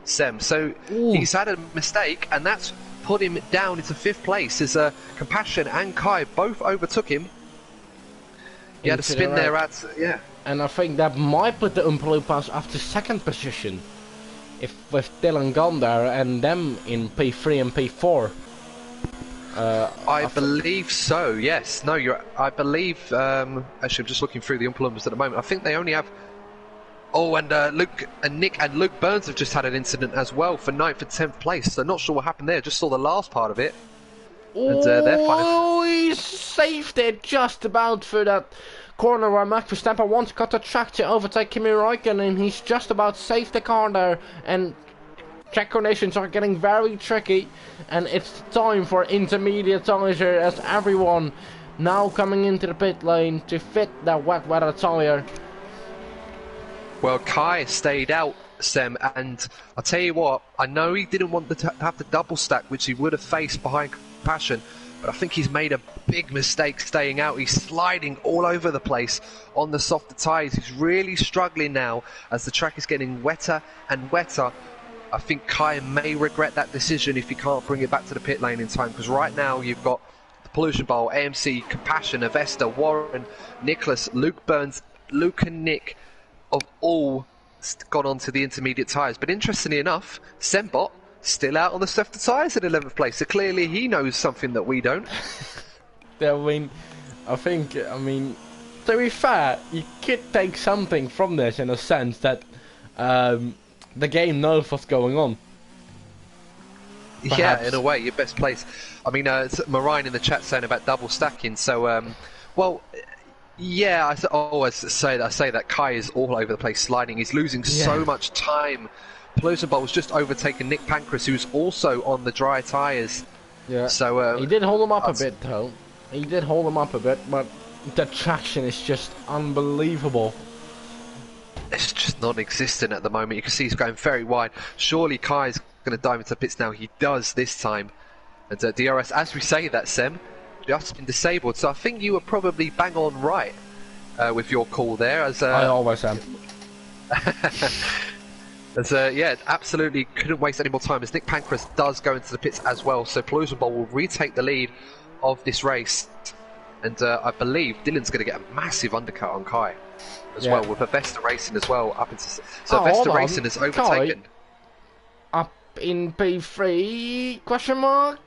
S2: Sem. So he's had a mistake, and that's put him down into 5th place as Compassion and Kai both overtook him. He had a spin there at,
S1: And I think that might put the Oompa Loompas after 2nd position. If with Dylan gone there and them in P3 and P4.
S2: I believe so, yes. No, I believe, actually I'm just looking through the Oompa Loompas at the moment. I think they only have, and Luke and Nick and Luke Burns have just had an incident as well for 9th and 10th place. So not sure what happened there, just saw the last part of it. And
S1: he saved it just about for that corner where Max Verstappen once got the track to overtake Kimi Räikkönen, and he's just about saved the car there, and track conditions are getting very tricky, and it's time for intermediate tyres here as everyone now coming into the pit lane to fit that wet weather tyre.
S2: Well, Kai stayed out, Sem, and I'll tell you what, I know he didn't want to have the double stack, which he would have faced behind Compassion, but I think he's made a big mistake staying out. He's sliding all over the place on the softer tyres. He's really struggling now as the track is getting wetter and wetter. I think Kai may regret that decision if he can't bring it back to the pit lane in time, because right now you've got the Pollution Bowl, AMC, Compassion, Avesta, Warren, Nicholas, Luke Burns, Luke and Nick have all gone on to the intermediate tyres. But interestingly enough, Sembot still out on the softer tyres in 11th place, so clearly he knows something that we don't.
S1: I think, to be fair, you could take something from this in a sense that the game knows what's going on. Perhaps.
S2: Yeah, in a way, your best place. I mean, Marine in the chat saying about double stacking, so, well, yeah, I say that Kai is all over the place sliding. He's losing so much time. Pollution Bowl was just overtaken Nick Pancras, who's also on the dry tyres. Yeah. So
S1: he did hold him up a bit, though. He did hold him up a bit, but the traction is just unbelievable.
S2: It's just non-existent at the moment. You can see he's going very wide. Surely Kai's going to dive into pits now. He does this time. And DRS, as we say that, Sem, just been disabled. So I think you were probably bang on right with your call there. As
S1: I always am.
S2: As, yeah, absolutely couldn't waste any more time as Nick Pancras does go into the pits as well. So Pollution Bowl will retake the lead of this race. And I believe Dylan's going to get a massive undercut on Kai as well, with Avesta Racing as well. So Avesta Racing is overtaken.
S1: Kai up in P3, question mark?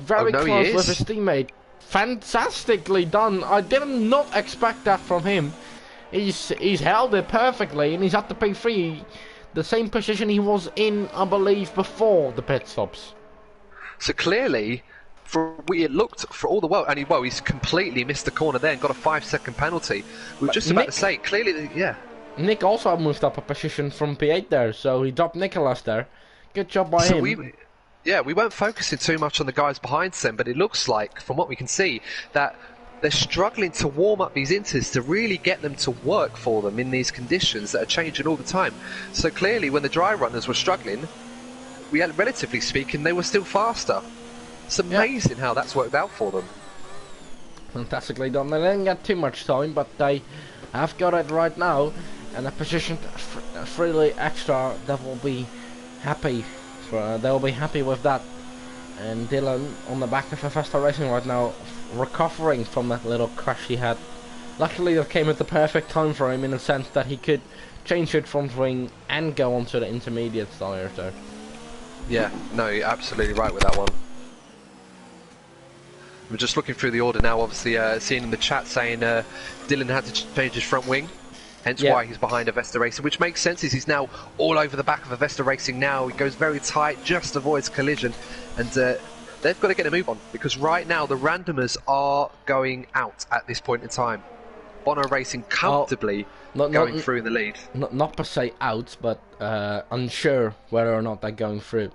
S1: Very close with his teammate. Fantastically done. I did not expect that from him. He's held it perfectly, and he's at the P3, the same position he was in, I believe, before the pit stops.
S2: So clearly, it looked for all the world, and he's completely missed the corner there and got a 5-second penalty. We were just about to say, clearly, yeah.
S1: Nick also moved up a position from P8 there, so he dropped Nicholas there. Good job by him.
S2: We weren't focusing too much on the guys behind them, but it looks like, from what we can see, that they're struggling to warm up these inters to really get them to work for them in these conditions that are changing all the time. So clearly, when the dry runners were struggling, relatively speaking, they were still faster. It's amazing how that's worked out for them.
S1: Fantastically done. They didn't get too much time, but they have got it right now, and a position freely extra that will be happy. They'll be happy with that. And Dylan on the back of Avesta Racing right now, recovering from that little crash he had. Luckily that came at the perfect time for him, in a sense that he could change it front wing and go onto the intermediate tyres there.
S2: Yeah, no, you're absolutely right with that one. We're just looking through the order now, obviously seeing in the chat saying Dylan had to change his front wing, hence why he's behind Avesta Racing, which makes sense as he's now all over the back of Avesta Racing now. He goes very tight, just avoids collision, and they've got to get a move on, because right now the randomers are going out at this point in time. Bono Racing comfortably going through in the lead.
S1: Not per se out, but unsure whether or not they're going through.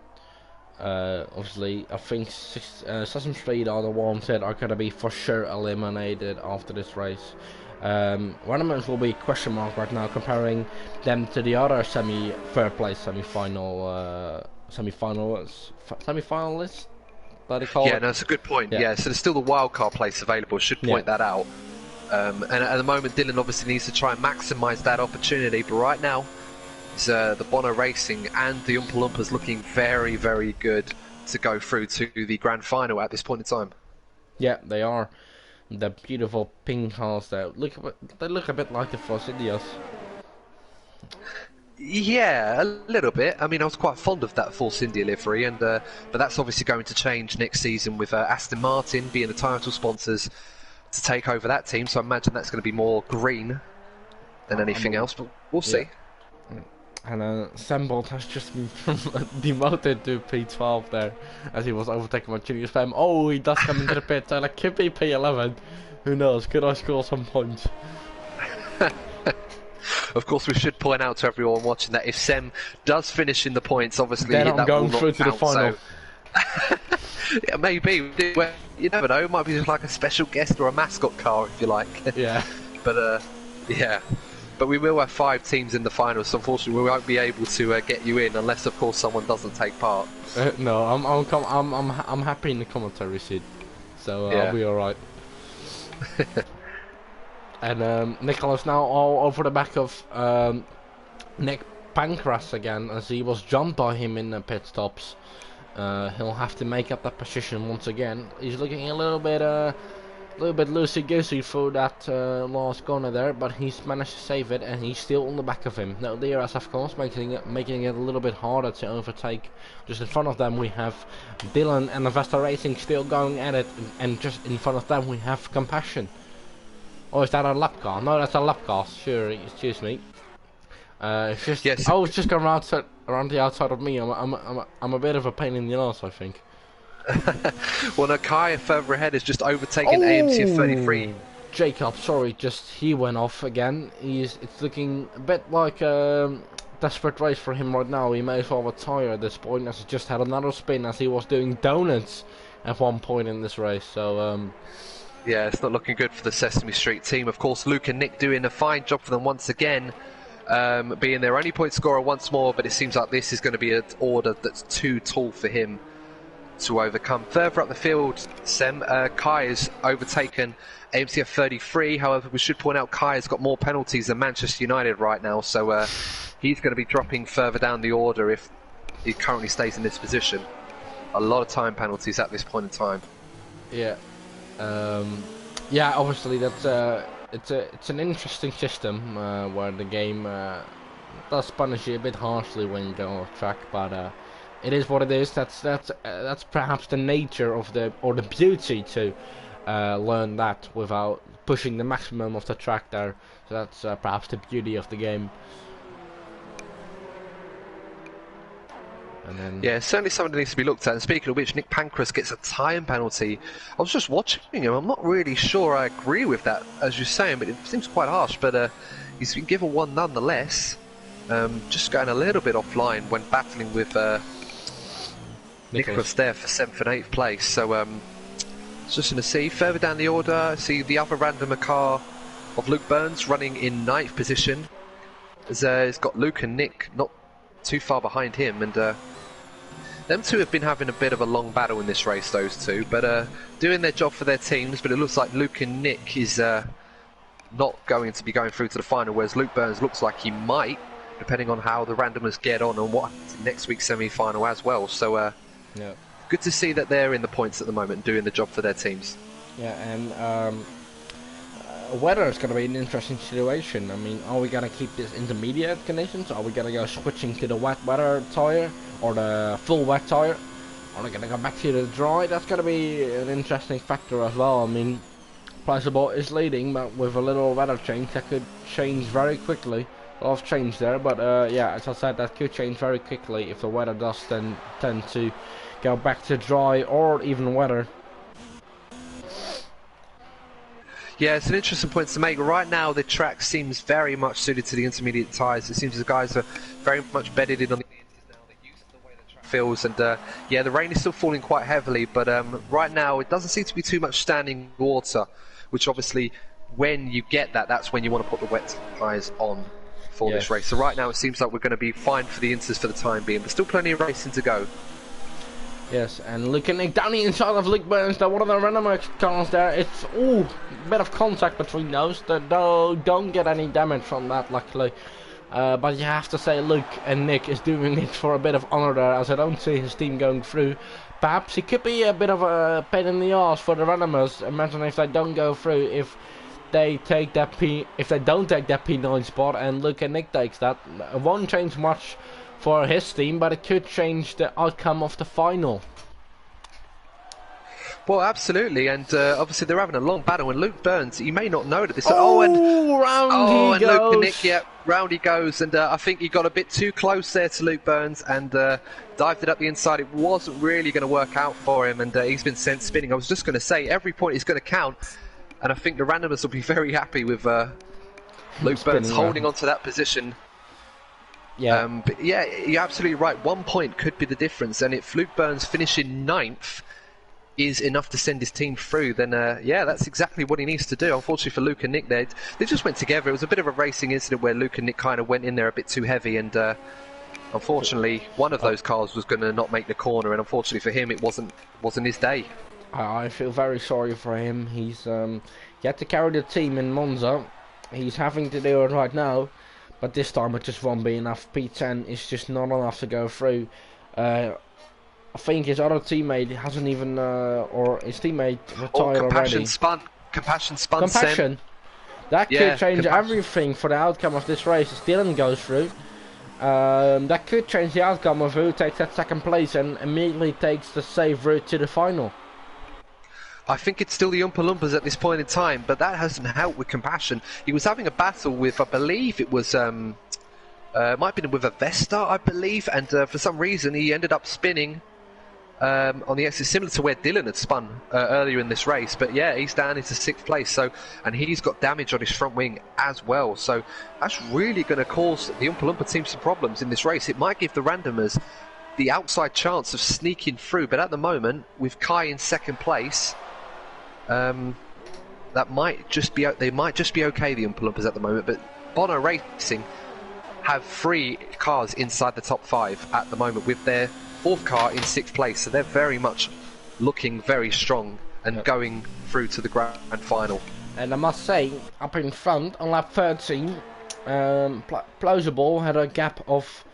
S1: Obviously, I think Sesame Street are the ones that are going to be for sure eliminated after this race. Randomers will be question mark right now, comparing them to the other third place semi-finalists, that they call
S2: Yeah,
S1: it.
S2: no, it's a good point.
S1: Yeah.
S2: Yeah, so there's still the wildcard place available. Should point that out. And at the moment, Dylan obviously needs to try and maximise that opportunity. But right now, the Bono Racing and the Oompa Loompas looking very, very good to go through to the grand final at this point in time.
S1: Yeah, they are. The beautiful pink cars there. They look a bit like the Force Indias.
S2: Yeah, a little bit. I mean, I was quite fond of that Force India livery, and but that's obviously going to change next season with Aston Martin being the title sponsors to take over that team. So I imagine that's going to be more green than anything else, but we'll see.
S1: And Sam Bolt has just been demoted to P12 there, as he was overtaken by Julius Pham. Oh, he does come into the pit, so it could be P11. Who knows? Could I score some points?
S2: Of course, we should point out to everyone watching that if Sem does finish in the points, obviously
S1: then I'm
S2: that
S1: going
S2: will
S1: through
S2: not
S1: to the
S2: count,
S1: final.
S2: So yeah, maybe. Well, you never know. It might be just like a special guest or a mascot car, if you like.
S1: Yeah.
S2: But yeah. But we will have 5 teams in the final, so unfortunately we won't be able to get you in unless, of course, someone doesn't take part.
S1: No, I'm happy in the commentary seat, so I'll be all right. And Nicholas now all over the back of Nick Pancras again, as he was jumped by him in the pit stops. He'll have to make up that position once again. He's looking a little bit loosey-goosey through that last corner there, but he's managed to save it, and he's still on the back of him. Now the DRS, of course, making it a little bit harder to overtake. Just in front of them we have Dylan and Avesta Racing still going at it, and just in front of them we have Compassion. Or is that a lap car? No, that's a lap car. Sure, excuse me. It's just it's just going around the outside of me. I'm a bit of a pain in the ass, I think.
S2: Well, Nakai further ahead has just overtaken AMC 33.
S1: Jacob, sorry, he went off again. It's looking a bit like a desperate race for him right now. He may as well retire at this point, as he just had another spin as he was doing donuts at one point in this race. So
S2: yeah, it's not looking good for the Sesame Street team. Of course, Luke and Nick doing a fine job for them once again, being their only point scorer once more, but it seems like this is going to be an order that's too tall for him to overcome. Further up the field, Sem, Kai has overtaken AMCF 33. However, we should point out Kai has got more penalties than Manchester United right now, so he's going to be dropping further down the order if he currently stays in this position. A lot of time penalties at this point in time.
S1: Yeah, yeah. Obviously, that's it's an interesting system where the game does punish you a bit harshly when you go off track, but it is what it is. That's perhaps the nature of the beauty to learn that without pushing the maximum of the track there. So that's perhaps the beauty of the game. And then
S2: yeah, certainly something that needs to be looked at. And speaking of which, Nick Pancras gets a time penalty. I was just watching him. I'm not really sure I agree with that, as you're saying, but it seems quite harsh. But he's been given one nonetheless. Just going a little bit offline when battling with Nicholas there for 7th and 8th place. So just going to see further down the order, see the other randomer car of Luke Burns running in 9th position. It's got Luke and Nick not too far behind him, and them two have been having a bit of a long battle in this race, those two, but doing their job for their teams. But it looks like Luke and Nick is not going to be going through to the final, whereas Luke Burns looks like he might, depending on how the randomers get on and what happens in next week's semi-final as well. So
S1: yeah,
S2: good to see that they're in the points at the moment and doing the job for their teams.
S1: Yeah, and weather is going to be an interesting situation. I mean, are we going to keep this intermediate conditions? Are we going to go switching to the wet weather tyre or the full wet tyre? Are we going to go back to the dry? That's going to be an interesting factor as well. I mean, Priceable is leading, but with a little weather change, that could change very quickly. A lot of change there, but yeah, as I said, that could change very quickly if the weather does then tend to go back to dry or even wetter.
S2: Yeah, it's an interesting point to make. Right now, the track seems very much suited to the intermediate tyres. It seems the guys are very much bedded in on the now. They're used to the way the track feels, and yeah, the rain is still falling quite heavily, but right now it doesn't seem to be too much standing water, which obviously when you get that, that's when you want to put the wet tyres on for
S1: Yes.
S2: this race. So right now it seems like we're going to be fine for the Inters for the time being, but still plenty of racing to go.
S1: Yes, and looking down the inside of Luke Burns, one of the random cars there. It's a bit of contact between those. They don't get any damage from that, luckily. But you have to say Luke and Nick is doing it for a bit of honor there, as I don't see his team going through. Perhaps he could be a bit of a pain in the ass for the randomers. Imagine if they don't go through, if they take that if they don't take that P9 spot and Luke and Nick takes that. It won't change much for his team, but it could change the outcome of the final.
S2: Well, absolutely, and obviously they're having a long battle. And Luke Burns, you may not know that this.
S1: Round he goes.
S2: Luke and Nick, yeah, round he goes, and I think he got a bit too close there to Luke Burns and dived it up the inside. It wasn't really going to work out for him, and he's been sent spinning. I was just going to say, every point is going to count, and I think the randomers will be very happy with Luke Burns holding on to that position.
S1: Yeah.
S2: But yeah, you're absolutely right. 1 point could be the difference, and if Luke Burns finishing 9th is enough to send his team through, then yeah, that's exactly what he needs to do. Unfortunately for Luke and Nick, they just went together. It was a bit of a racing incident where Luke and Nick kind of went in there a bit too heavy, and unfortunately one of those cars was going to not make the corner, and unfortunately for him it wasn't his day.
S1: I feel very sorry for him. He's he had to carry the team in Monza. He's having to do it right now, but this time it just won't be enough. P10 is just not enough to go through. I think his other teammate hasn't even, or his teammate retired already.
S2: Compassion spun.
S1: Compassion. That could change everything for the outcome of this race. If Dylan goes through, that could change the outcome of who takes that second place and immediately takes the safe route to the final.
S2: I think it's still the Oompa Loompas at this point in time, but that hasn't helped with Compassion. He was having a battle with, I believe it was, might have been with a Vesta, I believe, and for some reason he ended up spinning on the exit, similar to where Dylan had spun earlier in this race. But yeah, he's down into 6th place, so, and he's got damage on his front wing as well, so that's really going to cause the Oompa Loompa team some problems in this race. It might give the randomers the outside chance of sneaking through, but at the moment, with Kai in 2nd place, that might just be, they might just be okay, the Oompa Loompas at the moment. But Bono Racing have 3 cars inside the top 5 at the moment, with their 4th car in 6th place, so they're very much looking very strong and going through to the grand final.
S1: And I must say, up in front on lap 13, Plausible had a gap of,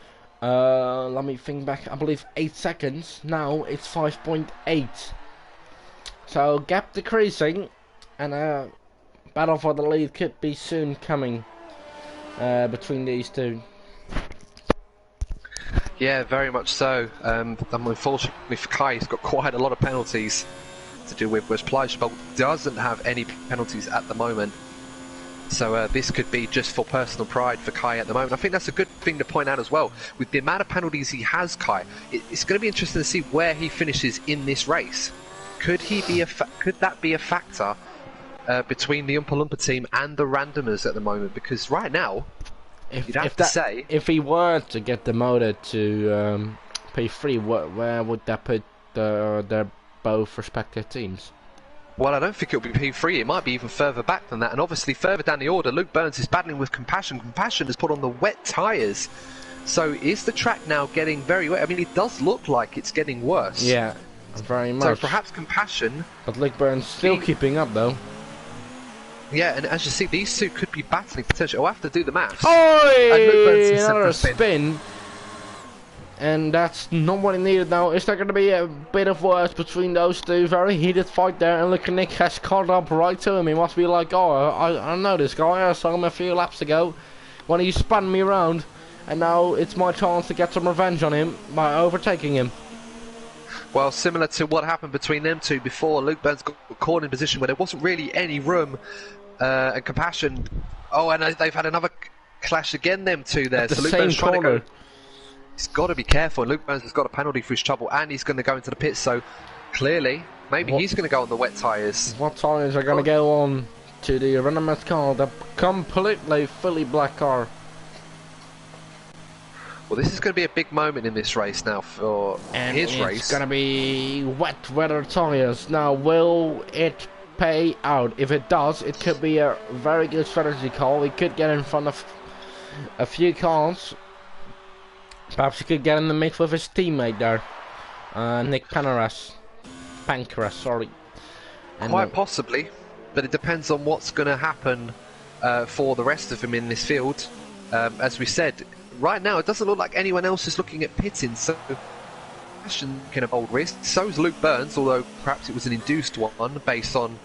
S1: let me think back, I believe 8 seconds. Now it's 5.8. So gap decreasing, and a battle for the lead could be soon coming between these two.
S2: Yeah, very much so. Unfortunately for Kai, he's got quite a lot of penalties to deal with, whereas Plausible doesn't have any penalties at the moment. So this could be just for personal pride for Kai at the moment. I think that's a good thing to point out as well. With the amount of penalties he has, Kai, it's going to be interesting to see where he finishes in this race. Could he be could that be a factor between the Oompa Loompa team and the randomers at the moment? Because right now, if
S1: he were to get demoted to P3, where would that put their both respective teams?
S2: Well, I don't think it'll be P3. It might be even further back than that. And obviously, further down the order, Luke Burns is battling with Compassion. Compassion has put on the wet tyres. So is the track now getting very wet? I mean, it does look like it's getting worse.
S1: Yeah, very much.
S2: So perhaps Compassion...
S1: But Luke Burns still keeping up, though.
S2: Yeah, and as you see, these two could be battling potentially. I'll have to do the maths.
S1: Oh, another spin. And that's not what he needed now. Is there going to be a bit of words between those two? Very heated fight there, and look, Nick has caught up right to him. He must be like, oh, I know this guy. I saw him a few laps ago when he spun me around, and now it's my chance to get some revenge on him by overtaking him.
S2: Well, similar to what happened between them two before, Luke Burns got caught in a position where there wasn't really any room, and Compassion... Oh, and they've had another clash again, them two there.
S1: So Luke Burns trying to go...
S2: He's got to be careful, and Luke Burns has got a penalty for his trouble, and he's going to go into the pits, so clearly, maybe he's going to go on the wet tyres.
S1: What tyres are going to go on to the Renault car, the completely fully black car?
S2: Well, this is going to be a big moment in this race now for his race.
S1: It's going to be wet weather tyres. Now, will it pay out. If it does, it could be a very good strategy call. He could get in front of a few cars. Perhaps he could get in the mix with his teammate there, Nick Pancras, sorry. And
S2: quite possibly, but it depends on what's going to happen for the rest of them in this field. As we said, right now it doesn't look like anyone else is looking at pitting, so can a bold risk. So is Luke Burns, although perhaps it was an induced one based on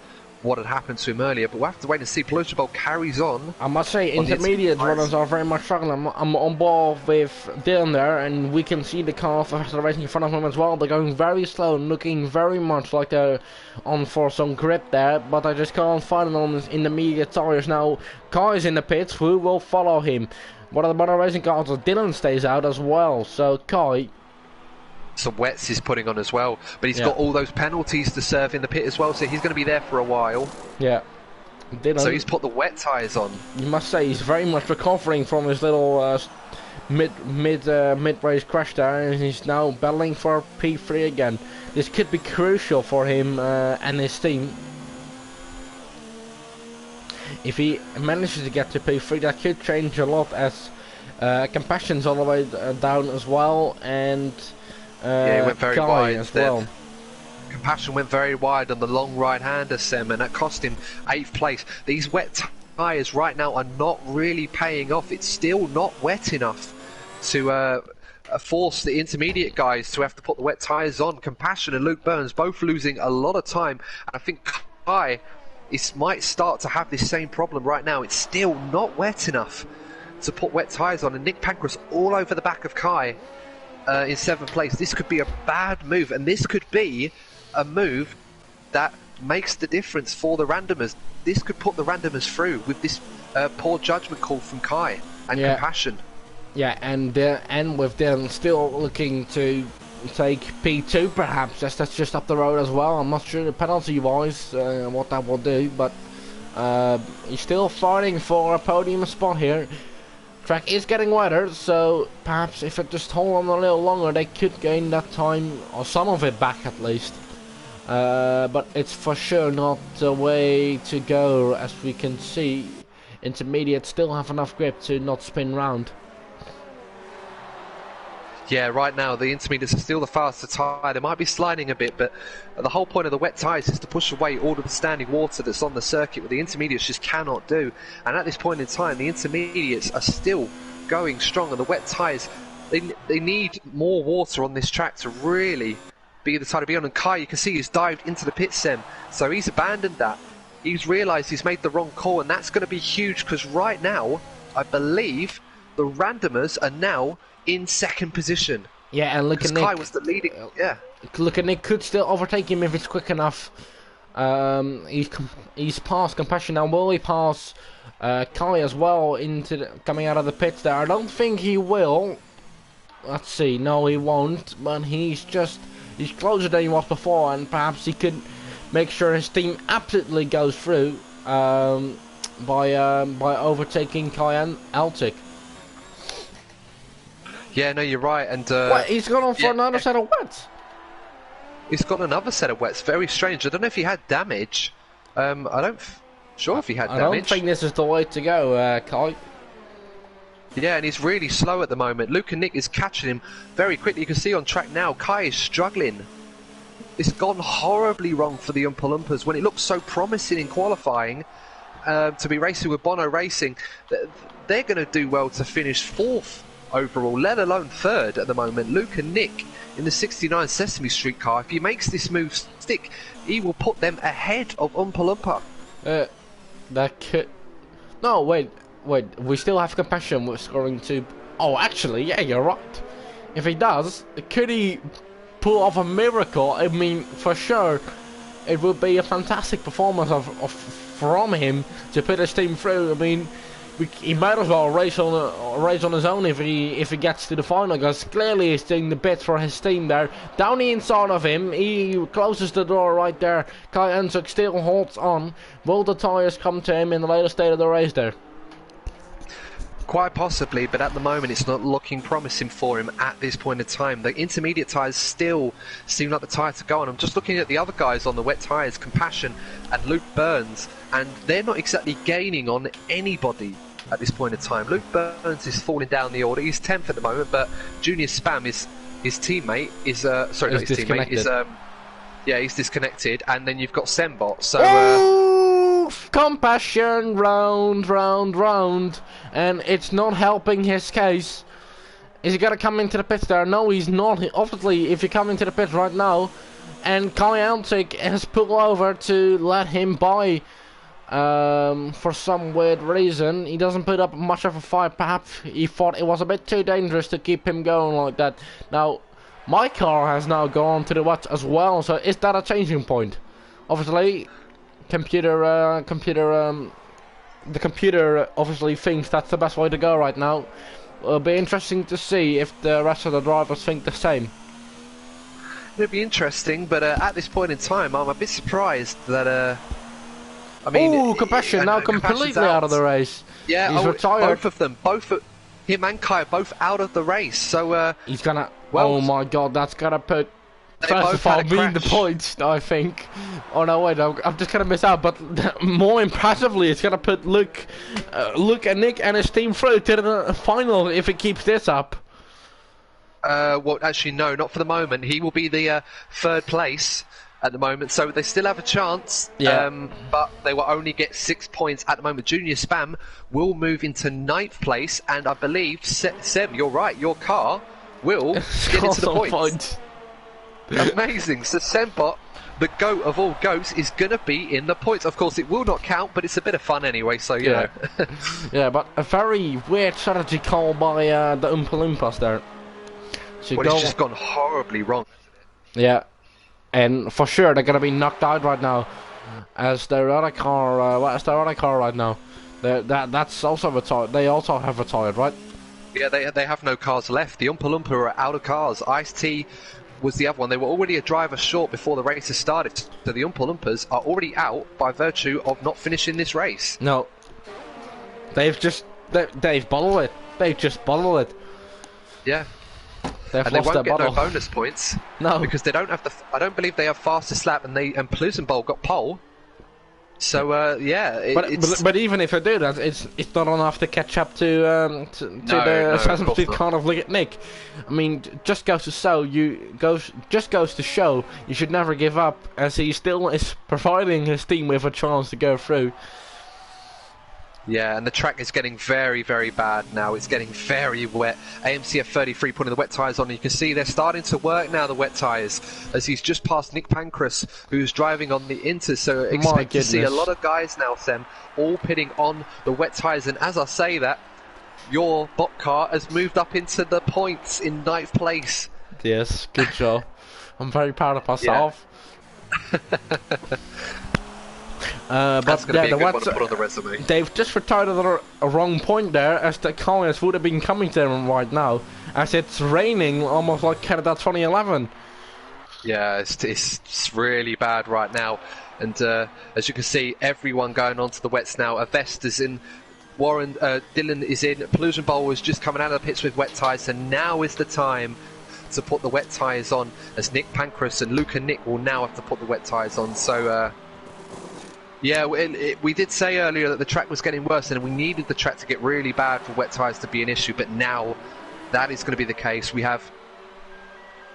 S2: what had happened to him earlier, but we'll have to wait and see. Pollution carries on.
S1: I must say, intermediate runners are very much struggling. I'm on board with Dylan there, and we can see the car racing in front of him as well. They're going very slow and looking very much like they're on for some grip there, but I just can't find it on his intermediate tires now. Kai is in the pits, who will follow him? One of the motor racing cars, Dylan stays out as well, so Kai...
S2: Some wets he's putting on as well, but he's got all those penalties to serve in the pit as well, so he's going to be there for a while.
S1: Yeah. Dylan,
S2: so he's put the wet tyres on.
S1: You must say he's very much recovering from his little mid-race crash there, and he's now battling for P3 again. This could be crucial for him and his team. If he manages to get to P3, that could change a lot, as Compassion's all the way down as well, and
S2: yeah, he went very
S1: Kai
S2: wide
S1: as well.
S2: Compassion went very wide on the long right-hander, Sem, and that cost him 8th place. These wet tyres right now are not really paying off. It's still not wet enough to force the intermediate guys to have to put the wet tyres on. Compassion and Luke Burns both losing a lot of time, and I think Kai might start to have this same problem right now. It's still not wet enough to put wet tyres on, and Nick Pancras all over the back of Kai in 7th place. This could be a bad move, and this could be a move that makes the difference for the randomers. This could put the randomers through with this poor judgment call from Kai and Compassion.
S1: Yeah, and with them still looking to take P2 perhaps. That's just up the road as well. I'm not sure the penalty-wise what that will do, but he's still fighting for a podium spot here. Track is getting wetter, so perhaps if it just hold on a little longer, they could gain that time, or some of it back at least. But it's for sure not the way to go, as we can see. Intermediate still have enough grip to not spin round.
S2: Yeah, right now the intermediates are still the faster tyre. They might be sliding a bit, but the whole point of the wet tyres is to push away all of the standing water that's on the circuit, what the intermediates just cannot do. And at this point in time, the intermediates are still going strong, and the wet tyres, they need more water on this track to really be the tyre to be on. And Kai, you can see he's dived into the pit, Sem, so he's abandoned that. He's realised he's made the wrong call, and that's going to be huge, because right now, I believe the randomers are now in 2nd position.
S1: Yeah, and look at Nick.
S2: Kai was the leading. Yeah.
S1: Look at Nick, could still overtake him if it's quick enough. He's past Compassion now. Will he pass Kai as well coming out of the pits there? I don't think he will. Let's see. No, he won't. But he's closer than he was before, and perhaps he could make sure his team absolutely goes through by overtaking Kai and Altic.
S2: Yeah, no, you're right, and
S1: what, he's gone on for another set of wets?
S2: He's got another set of wets. Very strange. I don't know if he had damage. Sure if he had damage.
S1: I don't think this is the way to go, Kai.
S2: Yeah, and he's really slow at the moment. Luke and Nick is catching him very quickly. You can see on track now, Kai is struggling. It's gone horribly wrong for the Oompa Loompas when it looked so promising in qualifying to be racing with Bono Racing. They're going to do well to finish 4th overall, let alone 3rd at the moment. Luke and Nick in the 69 Sesame Street car, if he makes this move stick, he will put them ahead of Oompa Loompa.
S1: That could... No, wait, we still have Compassion with scoring 2. Oh, actually, yeah, you're right. If he does, could he pull off a miracle? I mean, for sure, it would be a fantastic performance from him to put his team through. I mean, he might as well race on his own if he gets to the final, because clearly he's doing the bit for his team there. Down the inside of him, he closes the door right there. Kai Ensuk still holds on. Will the tyres come to him in the later state of the race there?
S2: Quite possibly, but at the moment it's not looking promising for him at this point in time. The intermediate tyres still seem like the tyre to go on. I'm just looking at the other guys on the wet tyres, Compassion and Luke Burns, and they're not exactly gaining on anybody at this point in time. Luke Burns is falling down the order. He's 10th at the moment, but Junior Spam is his teammate is sorry, not his teammate is yeah, he's disconnected, and then you've got Sembot. So
S1: Compassion round, and it's not helping his case. Is he gonna come into the pits there? No, he's not. Obviously, if you come into the pit right now, and Kaliantic has pulled over to let him by, for some weird reason, he doesn't put up much of a fight. Perhaps he thought it was a bit too dangerous to keep him going like that. Now, my car has now gone to the watch as well, so is that a changing point? Obviously, the computer obviously thinks that's the best way to go right now. It'll be interesting to see if the rest of the drivers think the same.
S2: It'll be interesting, but at this point in time, I'm a bit surprised that I mean,
S1: Compassion now completely out of the race.
S2: Yeah,
S1: he's retired.
S2: Both of them, him and Kai, are both out of the race. So
S1: he's gonna. Well, oh my God, that's gonna put. First of all, me in the points, I think. Oh no, wait, I'm just gonna miss out. But more impressively, it's gonna put Luke and Nick and his team through to the final if it keeps this up.
S2: Well, actually, no, not for the moment. He will be the third place at the moment, so they still have a chance.
S1: Yeah.
S2: But they will only get 6 points at the moment. Junior Spam will move into 9th place, and I believe Seb, you're right. Your car will get into the points. Amazing. So Sembot, the GOAT of all goats, is going to be in the points. Of course, it will not count, but it's a bit of fun anyway, so, you know.
S1: Yeah, but a very weird strategy call by the Oompa Loompas there.
S2: Well, it's just gone horribly wrong.
S1: Yeah, and for sure they're going to be knocked out right now. As their other car, what is their other car right now? That's also retired. They also have retired, right?
S2: Yeah, they have no cars left. The Oompa Loompa are out of cars. Ice-T was the other one. They were already a driver short before the race has started, so the Oompa Loompas are already out by virtue of not finishing this race.
S1: No, they've bottled it. They've just bottled it.
S2: Yeah,
S1: and
S2: they won't get no bonus points. No, because they don't have the. I don't believe they have fastest lap, and Plusenbowl got pole. So yeah,
S1: but even if I do that, it's not enough to catch up to the Assassin's Creed kind of look at Nick. I mean, just goes to show you should never give up, as he still is providing his team with a chance to go through.
S2: Yeah, and the track is getting very, very bad now. It's getting very wet. AMCF 33 putting the wet tyres on. You can see they're starting to work now, the wet tyres, as he's just passed Nick Pancras, who's driving on the Inter. So expect to see a lot of guys now, Sam, all pitting on the wet tyres. And as I say that, your bot car has moved up into the points in 9th place.
S1: Yes, good job. I'm very proud of myself.
S2: Yeah. That's going to be a good one to put on the resume.
S1: They've just retired at a wrong point there, as the cars would have been coming to them right now, as it's raining almost like Canada 2011. Yeah,
S2: it's really bad right now, and as you can see, everyone going onto the wets now. Avest is in, Warren, Dylan is in, Plusenbowl is just coming out of the pits with wet tyres, and now is the time to put the wet tyres on, as Nick Pancras and Luke and Nick will now have to put the wet tyres on. So yeah, we did say earlier that the track was getting worse and we needed the track to get really bad for wet tyres to be an issue, but now that is going to be the case. We have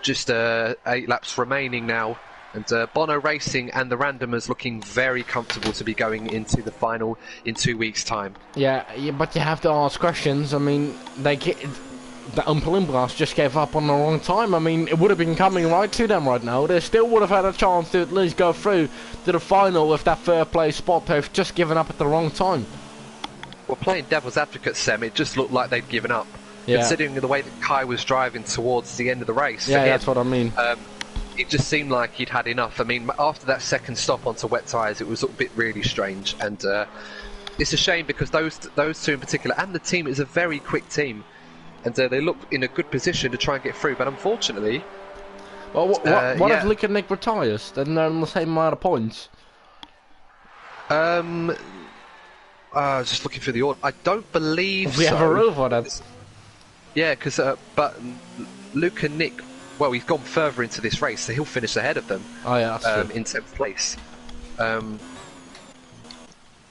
S2: just 8 laps remaining now, and Bono Racing and the randomers looking very comfortable to be going into the final in 2 weeks' time.
S1: Yeah, but you have to ask questions. I mean, the Oompa Loompas just gave up on the wrong time. I mean, it would have been coming right to them right now. They still would have had a chance to at least go through to the final with that third place spot. They've just given up at the wrong time.
S2: Well, playing devil's advocate, Sam, it just looked like they'd given up.
S1: Yeah.
S2: Considering the way that Kai was driving towards the end of the race.
S1: Yeah, that's what I mean.
S2: It just seemed like he'd had enough. I mean, after that second stop onto wet tyres, it was a bit really strange. And it's a shame because those two in particular, and the team is a very quick team. And they look in a good position to try and get through, but unfortunately...
S1: Well, what if Luke and Nick retires? Then they're on the same amount of points.
S2: I Just looking through the order. I don't believe
S1: We
S2: so.
S1: have a rule for that.
S2: Yeah, because but Luke and Nick, well, he's gone further into this race, so he'll finish ahead of them.
S1: Oh yeah, that's true.
S2: In 10th place.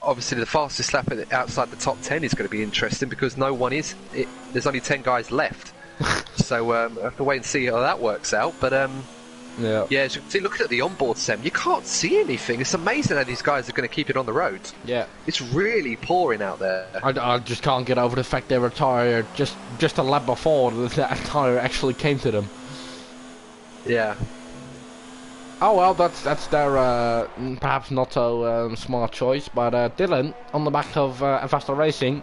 S2: Obviously, the fastest lap outside the top 10 is going to be interesting because no one is. There's only 10 guys left, so I have to wait and see how that works out. But yeah, as you can see, looking at the onboard Sem, you can't see anything. It's amazing how these guys are going to keep it on the road.
S1: Yeah,
S2: it's really pouring out there.
S1: I just can't get over the fact they were tired just a lap before that tire actually came to them.
S2: Yeah.
S1: Oh well, that's their perhaps not so smart choice, but Dylan on the back of Faster Racing,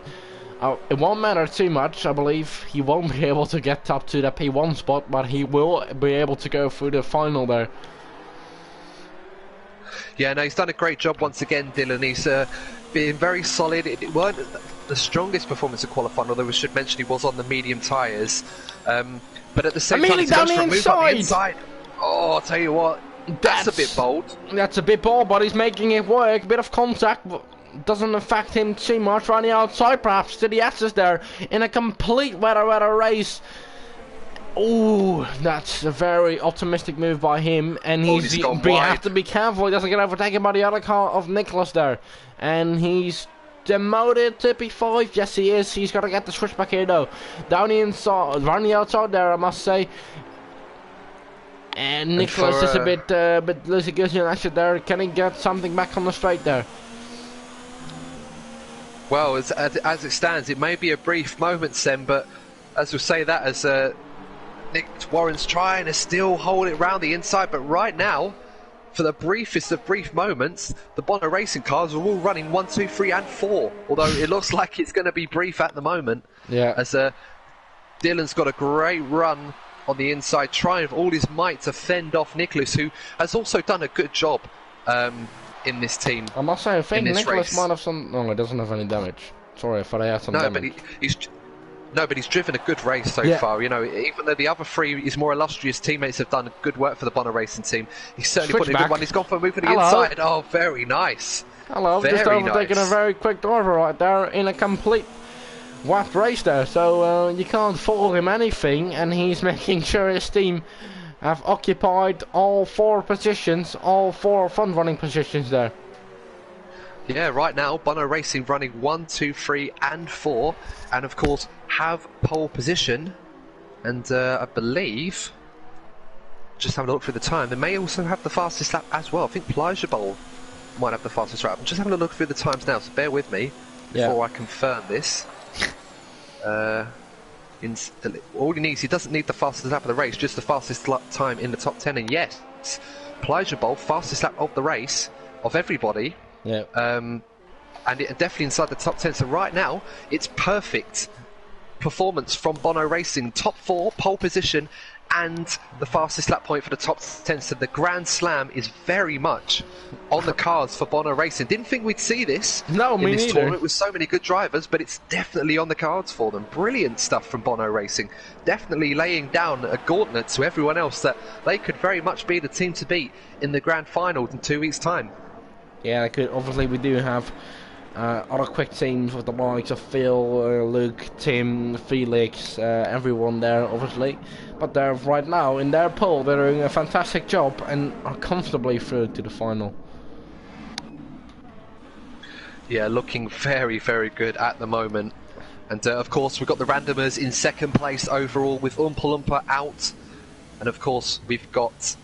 S1: it won't matter too much. I believe he won't be able to get up to the P1 spot, but he will be able to go through the final there.
S2: Yeah, no, he's done a great job once again, Dylan. He's been very solid. It weren't the strongest performance in qualifying, although we should mention he was on the medium tyres. But at the same time, he goes for a move on the inside. Oh, I'll tell you what. That's a bit bold.
S1: That's a bit bold, but he's making it work. Bit of contact doesn't affect him too much. Running outside, perhaps to the S's there in a complete weather race. Ooh, that's a very optimistic move by him, and we have to be careful he doesn't get overtaken by the other car of Nicholas there. And he's demoted to P5. Yes, he is. He's got to get the switch back here though. Down the inside, running outside there, I must say. And Nicholas is a bit loosey-goosey on exit there. Can he get something back on the straight there?
S2: Well, as it stands, it may be a brief moment, Sem, but as we'll say that as Nick Warren's trying to still hold it round the inside, but right now, for the briefest of brief moments, the Bono Racing cars are all running 1, 2, 3 and 4, although it looks like it's going to be brief at the moment.
S1: Yeah.
S2: As Dylan's got a great run on the inside, trying with all his might to fend off Nicholas, who has also done a good job in this team.
S1: I must say, I think Nicholas might have some... No, he doesn't have any damage. Sorry if I had some damage.
S2: But he's driven a good race so far. You know, even though the other three, his more illustrious teammates have done good work for the Bono Racing team, he's certainly put in a good one. He's gone for a move to the inside. Oh, very nice.
S1: Hello, just overtaking a very quick driver right there in a complete whacked race there. So you can't fault him anything, and he's making sure his team have occupied all 4 positions, all 4 front-running positions there.
S2: Yeah, right now, Bono Racing running 1, 2, 3 and 4, and of course have pole position, and I believe, just having a look through the time, they may also have the fastest lap as well. I think Plajabol might have the fastest lap. I'm just having a look through the times now, so bear with me before I confirm this. All he needs, he doesn't need the fastest lap of the race, just the fastest time in the top 10, and yes, Plajabol, fastest lap of the race, of everybody.
S1: Yeah.
S2: And definitely inside the top 10. So right now, it's perfect performance from Bono Racing. Top 4, pole position, and the fastest lap point for the top 10. So the Grand Slam is very much on the cards for Bono Racing. Didn't think we'd see this in this tournament with so many good drivers, but it's definitely on the cards for them. Brilliant stuff from Bono Racing. Definitely laying down a gauntlet to everyone else that they could very much be the team to beat in the Grand Final in 2 weeks' time.
S1: Yeah, obviously we do have other quick teams with the likes of Phil, Luke, Tim, Felix, everyone there obviously. But they're right now in their pole, they're doing a fantastic job and are comfortably through to the final.
S2: Yeah, looking very, very good at the moment. And of course we've got the randomers in 2nd place overall with Oompa Loompa out. And of course we've got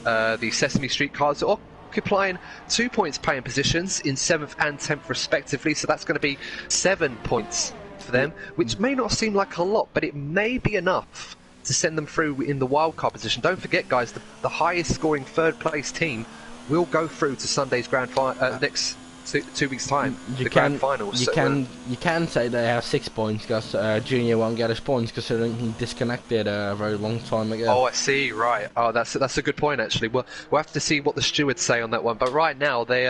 S2: the Sesame Street cars occupying 2 points paying positions in 7th and 10th respectively, so that's going to be 7 points for them, which may not seem like a lot, but it may be enough to send them through in the wildcard position. Don't forget, guys, the highest scoring 3rd place team will go through to Sunday's grand final next 2 weeks time, grand finals.
S1: You can say they have 6 points because Junior won't get his points considering he disconnected a very long time ago.
S2: Oh, I see. Right. Oh, that's a good point actually. We'll have to see what the stewards say on that one. But right now, they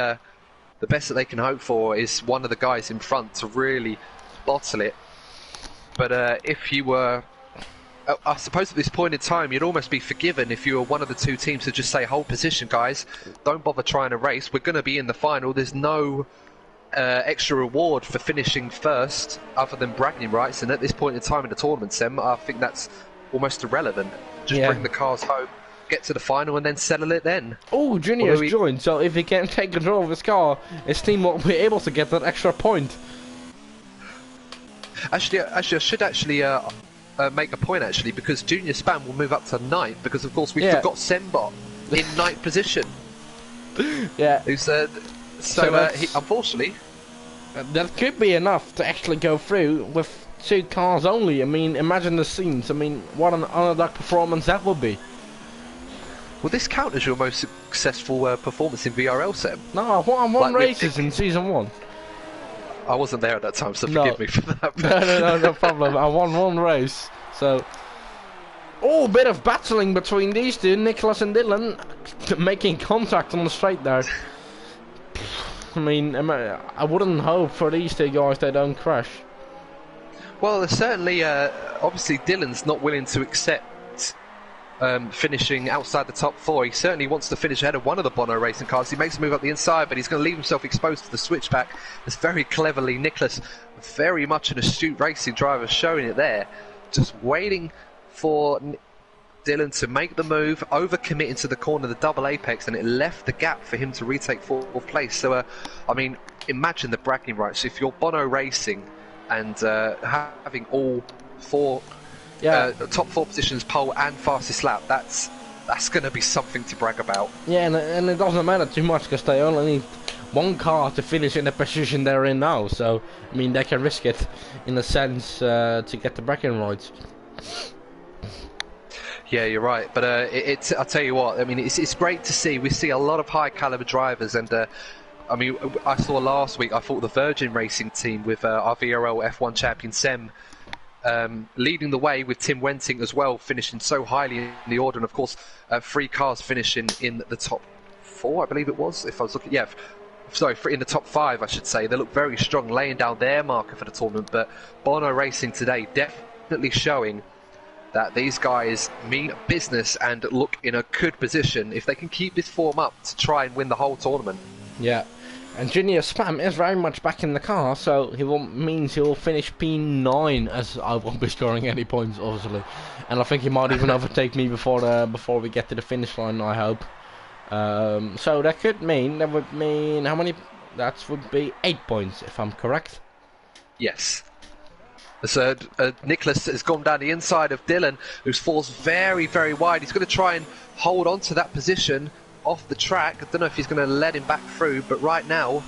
S2: the best that they can hope for is one of the guys in front to really bottle it. But if you were, I suppose at this point in time, you'd almost be forgiven if you were one of the 2 teams to just say, hold position, guys. Don't bother trying to race. We're going to be in the final. There's no extra reward for finishing first, other than bragging rights. And at this point in time in the tournament, Sem, I think that's almost irrelevant. Just bring the cars home, get to the final, and then settle it then.
S1: Oh, Junior's joined, so if he can take control of his car, his team will be able to get that extra point.
S2: Actually, I should make a point, actually, because Junior Spam will move up to 9th, because of course we forgot Sembot in 9th position.
S1: Yeah.
S2: Who said, he, unfortunately...
S1: that could be enough to actually go through with 2 cars only. I mean, imagine the scenes. I mean, what an underdog performance that would be.
S2: Will this count as your most successful performance in VRL, Sem?
S1: No, I won races in Season 1.
S2: I wasn't there at that time, so forgive me for that.
S1: No problem. I won 1 race, so... Oh, a bit of battling between these two, Nicholas and Dylan, making contact on the straight there. I mean, I wouldn't hope for these 2 guys they don't crash.
S2: Well, certainly, obviously Dylan's not willing to accept finishing outside the top 4. He certainly wants to finish ahead of one of the Bono racing cars. He makes a move up the inside, but he's going to leave himself exposed to the switchback. It's very cleverly Nicholas, very much an astute racing driver, showing it there. Just waiting for Dylan to make the move, overcommit into the corner of the double apex, and it left the gap for him to retake 4th place. So, I mean, imagine the bragging rights. If you're Bono Racing and having all 4 top 4 positions, pole and fastest lap, that's going to be something to brag about.
S1: Yeah, and it doesn't matter too much because they only need 1 car to finish in the position they're in now. So, I mean, they can risk it in a sense to get the bragging rights.
S2: Yeah, you're right. But I'll tell you what, I mean, it's great to see. We see a lot of high caliber drivers, and I mean, I saw last week, I thought the Virgin Racing team with our VRL F1 champion Sem leading the way, with Tim Wenting as well, finishing so highly in the order, and of course 3 cars finishing in the top 4, I believe it was, if I was looking, in the top 5 I should say. They look very strong, laying down their marker for the tournament. But Bono Racing today definitely showing that these guys mean business and look in a good position if they can keep this form up to try and win the whole tournament.
S1: Yeah. And Junior Spam is very much back in the car, so means he will finish P9, as I won't be scoring any points, obviously. And I think he might even overtake me before we get to the finish line, I hope. So that would mean how many? That would be 8 points, if I'm correct.
S2: Yes. So Nicholas has gone down the inside of Dylan, who's falls very, very wide. He's going to try and hold on to that position off the track. I don't know if he's going to let him back through, but right now,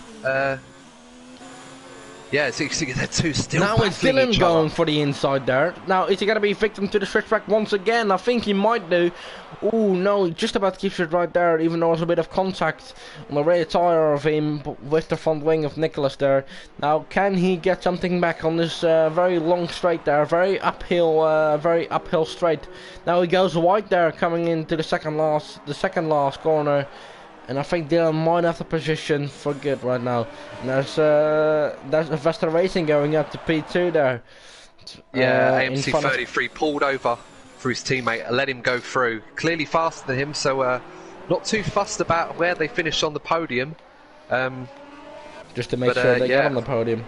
S2: yeah, so you see they're 2 still.
S1: Now it's Dylan going for the inside there. Now, is he going to be victim to the switchback once again? I think he might do. Oh no, just about keeps it right there, even though there's a bit of contact on the rear tire of him with the front wing of Nicholas there. Now, can he get something back on this very long straight there? Very uphill straight. Now he goes wide there, coming into the second last corner. And I think Dylan might have the position for good right now. And there's Vesta Racing going up to P2 there.
S2: Yeah, AMC 33 pulled over for his teammate, let him go through. Clearly faster than him, so not too fussed about where they finish on the podium.
S1: Just to make sure they get on the podium.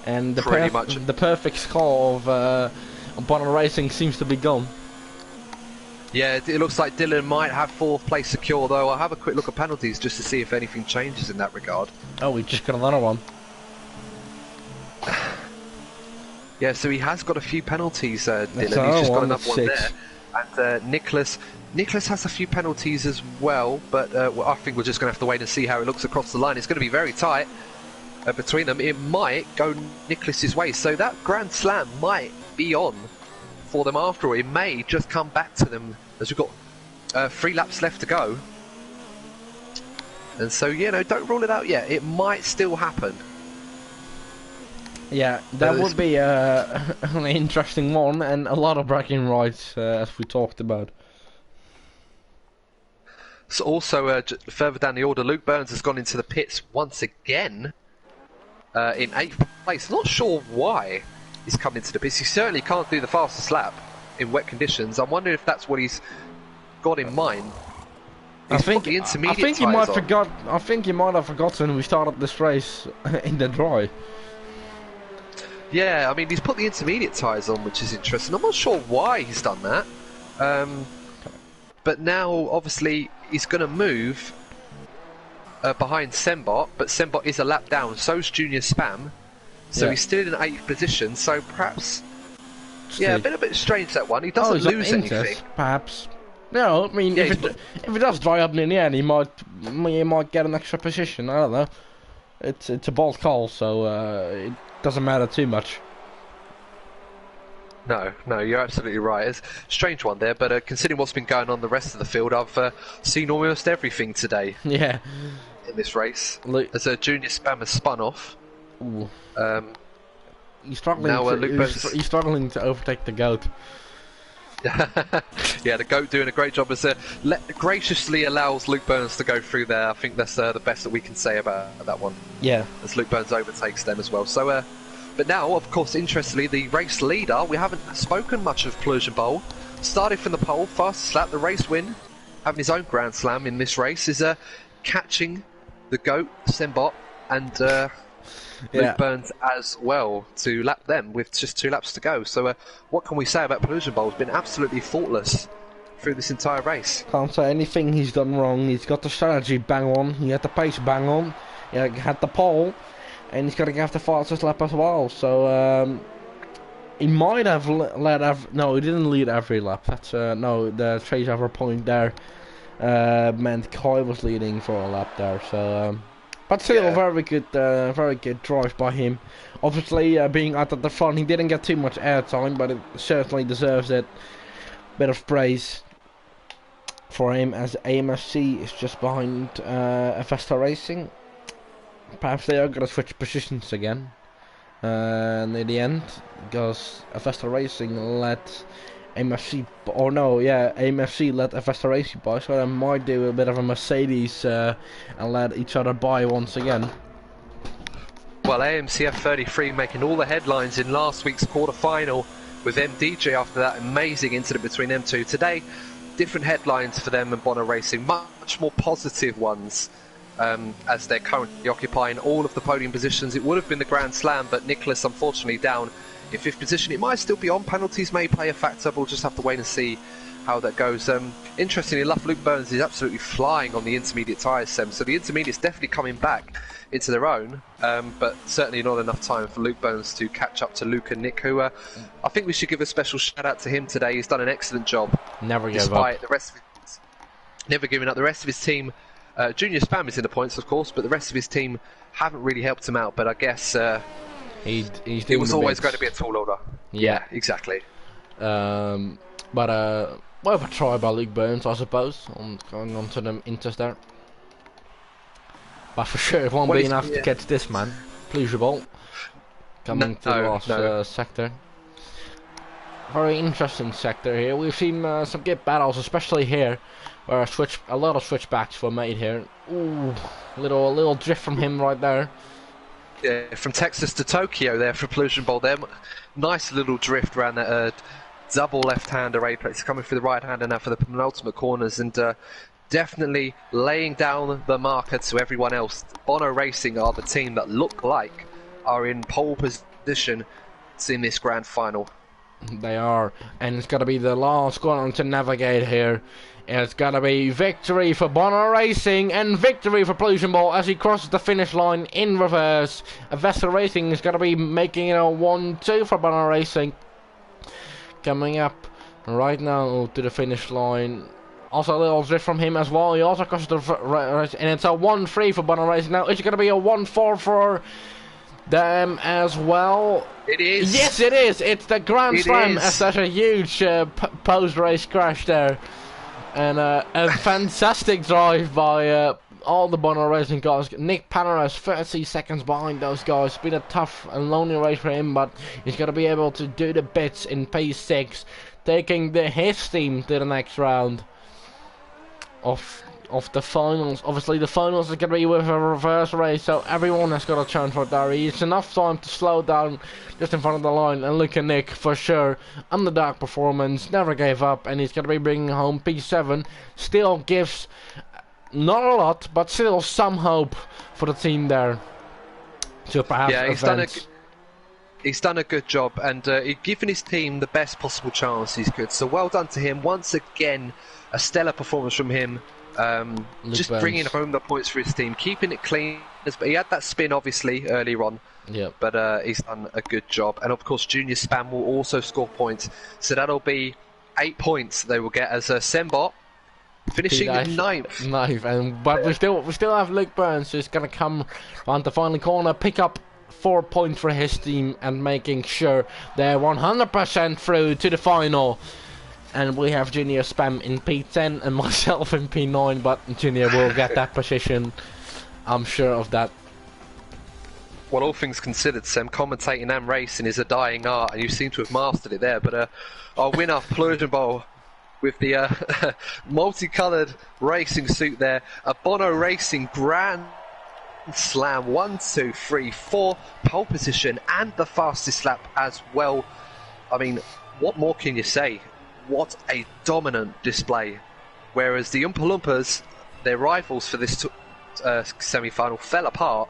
S1: And the perfect score of Bono Racing seems to be gone.
S2: Yeah, it looks like Dylan might have 4th place secure, though. I'll have a quick look at penalties just to see if anything changes in that regard.
S1: Oh, we just got another one.
S2: Yeah, so he has got a few penalties, Dylan. He's just got another one there. And Nicholas has a few penalties as well, but I think we're just going to have to wait and see how it looks across the line. It's going to be very tight between them. It might go Nicholas's way, so that Grand Slam might be on for them after all. It may just come back to them as we've got 3 laps left to go. And so, you know, don't rule it out yet. It might still happen.
S1: Yeah, that would be an interesting one, and a lot of bragging rights, as we talked about.
S2: So also, further down the order, Luke Burns has gone into the pits once again in 8th place. Not sure why he's come into the pits. He certainly can't do the fastest lap in wet conditions. I'm wondering if that's what he's got in mind. He's put the intermediate
S1: I think you might
S2: tyres on.
S1: forgot. I think you might have forgotten we started this race in the dry.
S2: Yeah, I mean, he's put the intermediate tyres on, which is interesting. I'm not sure why he's done that. But now, obviously, he's going to move behind Sembot, but Sembot is a lap down, so's Junior Spam. So he's still in 8th position, so perhaps... Yeah, a bit strange, that one. He doesn't lose anything.
S1: Perhaps. No, I mean, if it does dry up in the end, he might get an extra position. I don't know. It's a bold call, so it doesn't matter too much.
S2: No, you're absolutely right. It's a strange one there, but considering what's been going on the rest of the field, I've seen almost everything today.
S1: Yeah.
S2: In this race, as a Junior Spam has spun off.
S1: Ooh. He's struggling. He's struggling to overtake the goat.
S2: Yeah, the GOAT doing a great job as graciously allows Luke Burns to go through there. I think that's the best that we can say about that one.
S1: Yeah.
S2: As Luke Burns overtakes them as well. So, but now, of course, interestingly, the race leader, we haven't spoken much of Plurge Bowl. Started from the pole, fastest lap, the race win, having his own Grand Slam in this race, is catching the GOAT, Sembot, and Luke Burns as well to lap them with just 2 laps to go. So what can we say about Pollution Bowl? He's been absolutely faultless through this entire race.
S1: Can't say anything he's done wrong. He's got the strategy bang on, he had the pace bang on, he had the pole, and he's got to get the fastest lap as well. So he might have no, he didn't lead every lap. That's no, the trace over point there meant Kai was leading for a lap there. So but still, very good drive by him. Obviously, being out at the front, he didn't get too much airtime, but it certainly deserves it. Bit of praise for him, as AMFC is just behind Avesta Racing. Perhaps they are going to switch positions again near the end, because Avesta Racing let AMFC, AMFC let Avesta Racing by, so they might do a bit of a Mercedes and let each other by once again.
S2: Well, AMCF 33 making all the headlines in last week's quarter-final with MDJ after that amazing incident between them two. Today, different headlines for them and Bono Racing, much more positive ones, as they're currently occupying all of the podium positions. It would have been the Grand Slam, but Nicholas unfortunately down in 5th position. It might still be on. Penalties may play a factor, but we'll just have to wait and see how that goes. Interestingly enough, Luke Burns is absolutely flying on the intermediate tyres, Sem, so the intermediate's definitely coming back into their own, but certainly not enough time for Luke Burns to catch up to Luke and Nick, who I think we should give a special shout out to him today. He's done an excellent job.
S1: Never gave
S2: despite
S1: up.
S2: The rest of never giving up. The rest of his team, Junior Spam is in the points, of course, but the rest of his team haven't really helped him out. But I guess it was always going to be a tall order. Yeah, exactly.
S1: But worth a try by Luke Burns, I suppose, on going on to the Inters there. But for sure, it won't be enough to catch this man. Pleasurable. Coming to the last sector. Very interesting sector here. We've seen some good battles, especially here, where a lot of switchbacks were made here. Ooh, little drift from him right there.
S2: Yeah, from Texas to Tokyo there for Pollution Bowl there. Nice little drift around that double left-hander apex, coming through the right-hander now for the penultimate corners, and definitely laying down the marker to everyone else. Bono Racing are the team that look like are in pole position in this grand final.
S1: They are, and it's got to be the last one to navigate here. It's got to be victory for Bono Racing and victory for Pollution Ball as he crosses the finish line in reverse. Avesta Racing is going to be making it a 1-2 for Bono Racing. Coming up right now to the finish line. Also a little drift from him as well. He also crosses the right, and it's a 1-3 for Bono Racing. Now it's going to be a 1-4 for them as well.
S2: It is.
S1: Yes, it is. It's the Grand Slam. As there's a huge post-race crash there. And a fantastic drive by all the Bono Racing guys. Nick Panaras 30 seconds behind those guys. It's been a tough and lonely race for him, but he's going to be able to do the bits in P6, taking his team to the next round of of the finals. Obviously, the finals is going to be with a reverse race, so everyone has got a chance for there. It's enough time to slow down just in front of the line and look at Nick for sure. Underdog performance, never gave up, and he's going to be bringing home P7. Still gives not a lot, but still some hope for the team there to perhaps advance.
S2: He's done a good job, and he's given his team the best possible chance he's good. So well done to him. Once again, a stellar performance from him. Just bringing home the points for his team, keeping it clean. But he had that spin, obviously, earlier on.
S1: Yeah.
S2: But he's done a good job. And of course, Junior Spam will also score points. So that'll be 8 points they will get as Sembot finishing in ninth.
S1: But we still have Luke Burns, who's gonna come around the final corner, pick up 4 points for his team, and making sure they're 100% through to the final. And we have Junior Spam in P10 and myself in P9, but Junior will get that position. I'm sure of that.
S2: Well, all things considered, Sam, commentating and racing is a dying art, and you seem to have mastered it there. But our winner, Plurgenball, with the multicoloured racing suit there, a Bono Racing Grand Slam 1, 2, 3, 4 pole position, and the fastest lap as well. I mean, what more can you say? What a dominant display. Whereas the Oompa Loompas, their rivals for this semi-final, fell apart.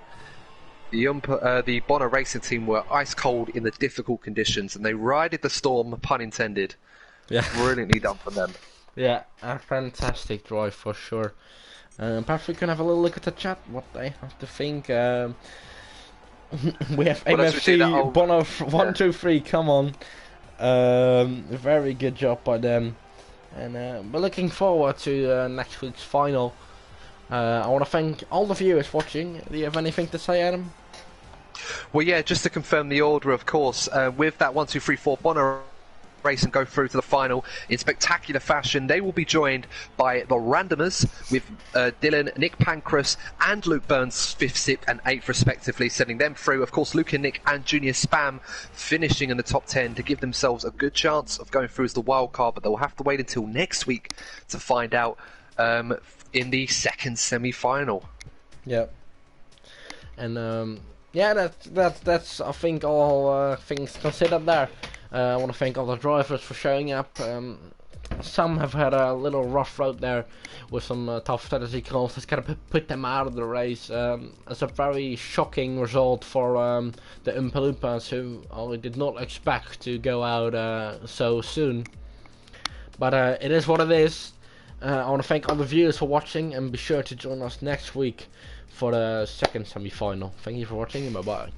S2: The Bono Racing team were ice cold in the difficult conditions, and they rided the storm, pun intended.
S1: Yeah.
S2: Brilliantly done from them.
S1: Yeah, a fantastic drive for sure. Perhaps we can have a little look at the chat, what they have to think. We have MFC, Bono 1, 2, 3, come on. Very good job by them. And we're looking forward to next week's final. I want to thank all the viewers watching. Do you have anything to say, Adam?
S2: Well, yeah, just to confirm the order, of course, with that 1, 2, 3, 4 Bono race and go through to the final in spectacular fashion. They will be joined by the randomers with Dylan, Nick Pancras and Luke Burns 5th, 6th and 8th respectively, sending them through. Of course, Luke and Nick and Junior Spam finishing in the top 10 to give themselves a good chance of going through as the wild card, but they'll have to wait until next week to find out in the second semi-final.
S1: Yep. And yeah, that's I think all things considered there. I want to thank all the drivers for showing up. Some have had a little rough road there with some tough strategy calls. That's kind of put them out of the race. It's a very shocking result for the Oompa Loompas, who I did not expect to go out so soon. But it is what it is. I want to thank all the viewers for watching, and be sure to join us next week for the second semi-final. Thank you for watching, and bye-bye.